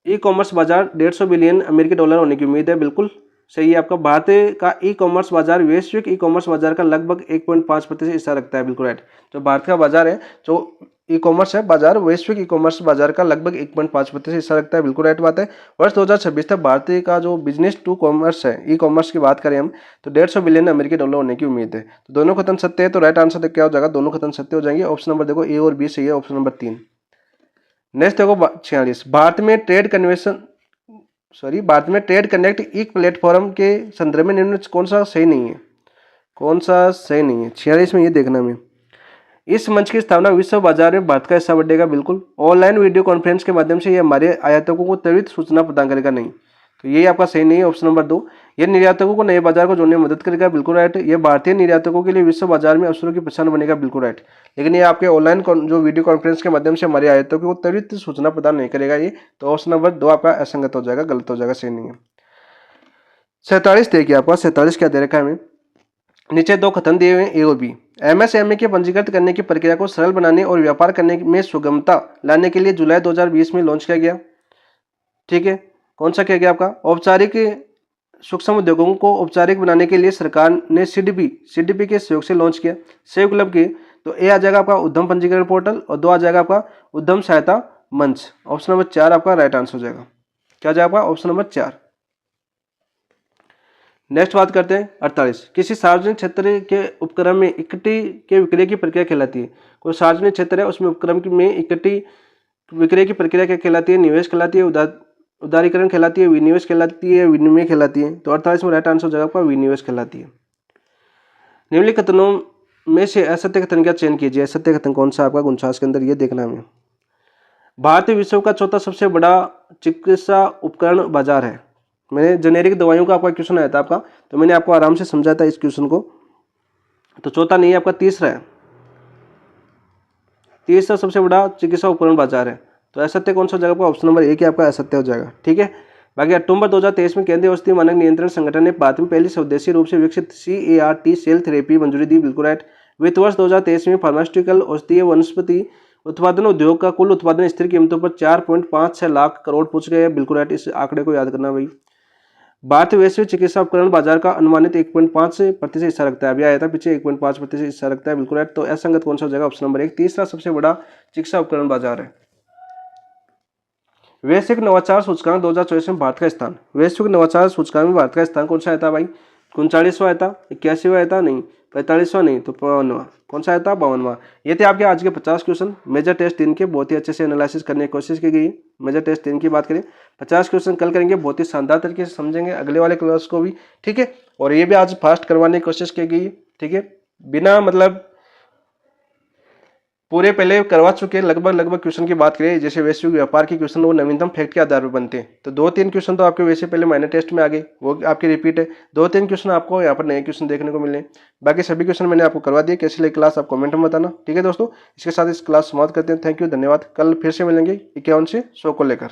ई कॉमर्स बाजार 150 बिलियन अमेरिकी डॉलर होने की उम्मीद है, बिल्कुल सही है आपका। भारत का ई कॉमर्स बाजार वैश्विक ई कॉमर्स बाजार का लगभग 1.5% हिस्सा रखता है, बिल्कुल राइट। जो भारत का बाजार है, जो ई कॉमर्स है बाजार, वैश्विक ई कॉमर्स बाजार का लगभग 1.5% हिस्सा रखता है, बिल्कुल राइट बात है। वर्ष 2026 तक भारत का जो बिजनेस टू कॉमर्स है, ई कॉमर्स की बात करें हम, तो 150 बिलियन अमेरिकी डॉलर होने की उम्मीद है। तो दोनों कथन सत्य है, तो राइट आंसर क्या हो जाएगा, दोनों कथन सत्य हो जाएंगे। ऑप्शन नंबर देखो ए और बी सही है, ऑप्शन नंबर 3। नेक्स्ट देखो 46, भारत में ट्रेड कनेक्ट ई प्लेटफॉर्म के संदर्भ में निम्न कौन सा सही नहीं है, कौन सा सही नहीं है। 46 में ये देखना में, इस मंच की स्थापना विश्व बाजार में भारत का हिस्सा बढ़ेगा, बिल्कुल। ऑनलाइन वीडियो कॉन्फ्रेंस के माध्यम से ये हमारे आयातकों को त्वरित सूचना प्रदान करेगा, नहीं। तो ये आपका सही नहीं है, ऑप्शन नंबर 2। ये निर्यातकों को नए बाजार को जोड़ने में मदद करेगा, बिल्कुल राइट। ये भारतीय निर्यातकों के लिए विश्व बाजार में अवसरों की पहचान बनेगा, बिल्कुल राइट। लेकिन ये आपके ऑनलाइन जो वीडियो कॉन्फ्रेंस के माध्यम से हमारे आयातकों को त्वरित सूचना प्रदान नहीं करेगा ये। तो ऑप्शन नंबर 2 आपका असंगत हो जाएगा, गलत हो जाएगा, सही नहीं है। 47 देखिए आपका, 47 क्या दे रखा है हमें, नीचे 2 कथन दिए हुए हैं ए और बी। MSME के पंजीकृत करने की प्रक्रिया को सरल बनाने और व्यापार करने में सुगमता लाने के लिए जुलाई 2020 में लॉन्च किया गया। ठीक है, कौन सा किया गया आपका, औपचारिक सूक्ष्म उद्योगों को औपचारिक बनाने के लिए सरकार ने CDP के सहयोग से लॉन्च किया, सही विकल्प की। तो ए आ जाएगा आपका उद्यम पंजीकरण पोर्टल और 2 आ जाएगा आपका उद्यम सहायता मंच। ऑप्शन नंबर 4 आपका राइट आंसर हो जाएगा। क्या हो जाएगा? Option number 4। नेक्स्ट बात करते हैं 48। किसी सार्वजनिक क्षेत्र के उपक्रम में इक्विटी के विक्रय की प्रक्रिया कहलाती है। कोई सार्वजनिक क्षेत्र है उसमें उपक्रम में इक्विटी विक्रय की प्रक्रिया क्या कहलाती है? निवेश कहलाती है, उदारीकरण कहलाती है, विनिवेश कहलाती है, विनिमय कहलाती है। तो 48 में राइट आंसर हो जाएगा आपका विनिवेश कहलाती है। निम्नलिखित कथनों में से असत्य कथन का चयन कीजिए। असत्य कथन कौन सा आपका 49 के अंदर ये देखना है। भारत विश्व का चौथा सबसे बड़ा चिकित्सा उपकरण बाजार है। मैंने जेनेरिक दवाइयों का आपका क्वेश्चन आया था आपका, तो मैंने आपको आराम से समझाया था इस क्वेश्चन को। तो चौथा नहीं है आपका, तीसरा है। तीसरा सबसे बड़ा चिकित्सा उपकरण बाजार है। तो असत्य कौन सा हो जाएगा आपका? ऑप्शन नंबर 1 ही आपका असत्य हो जाएगा। ठीक है। बाकी अक्टूबर 2023 में केंद्रीय औषधि मानक नियंत्रण संगठन ने भारत में पहली स्वदेशी रूप से विकसित CAR-T सेल थेरेपी मंजूरी दी। बिल्कुल राइट। वित्त वर्ष 2023 में फार्मास्यूटिकल औषधीय वनस्पति उत्पादन उद्योग का कुल उत्पादन स्थिर कीमतों पर 4.56 लाख करोड़ पहुंच गए। बिल्कुल राइट। इस आंकड़े को याद करना भाई। भारत वैश्विक चिकित्सा उपकरण बाजार का अनुमानित 1.5% हिस्सा रखता है। अभी आया था पीछे 1.5% हिस्सा रखता है। बिल्कुल राइट। तो असंगत कौन सा हो जाएगा? ऑप्शन नंबर 1 तीसरा सबसे बड़ा चिकित्सा उपकरण बाजार है। वैश्विक नवाचार सूचकांक 2024 में भारत का स्थान। वैश्विक नवाचार सूचकांक में भारत का स्थान कौन सा आया था भाई? 39वां आया था, 81वां आया था, नहीं 45वां, नहीं तो 52वां। कौन सा आया था? 52वां। ये थे आपके आज के 50 क्वेश्चन मेजर टेस्ट 3 के। बहुत ही अच्छे से एनालिसिस करने की कोशिश की गई। मेजर टेस्ट 3 की बात करें, 50 क्वेश्चन कल करेंगे, बहुत ही शानदार तरीके से समझेंगे अगले वाले क्लास को भी। ठीक है। और ये भी आज फास्ट करवाने की कोशिश की गई। ठीक है। बिना मतलब पूरे पहले करवा चुके लगभग क्वेश्चन की बात करें, जैसे वैश्विक व्यापार के क्वेश्चन वो नवीनतम फैक्ट के आधार पर बनते हैं। तो 2-3 क्वेश्चन तो आपके वैसे पहले माइनर टेस्ट में आ गए, वो आपके रिपीट है। 2-3 क्वेश्चन आपको यहाँ पर नए क्वेश्चन देखने को मिले। बाकी सभी क्वेश्चन मैंने आपको करवा दिए। कैसी लगी क्लास आप कमेंट में बताना। ठीक है दोस्तों, इसके साथ इस क्लास समाप्त करते हैं। थैंक यू, धन्यवाद। कल फिर से मिलेंगे 51 से 100 को लेकर।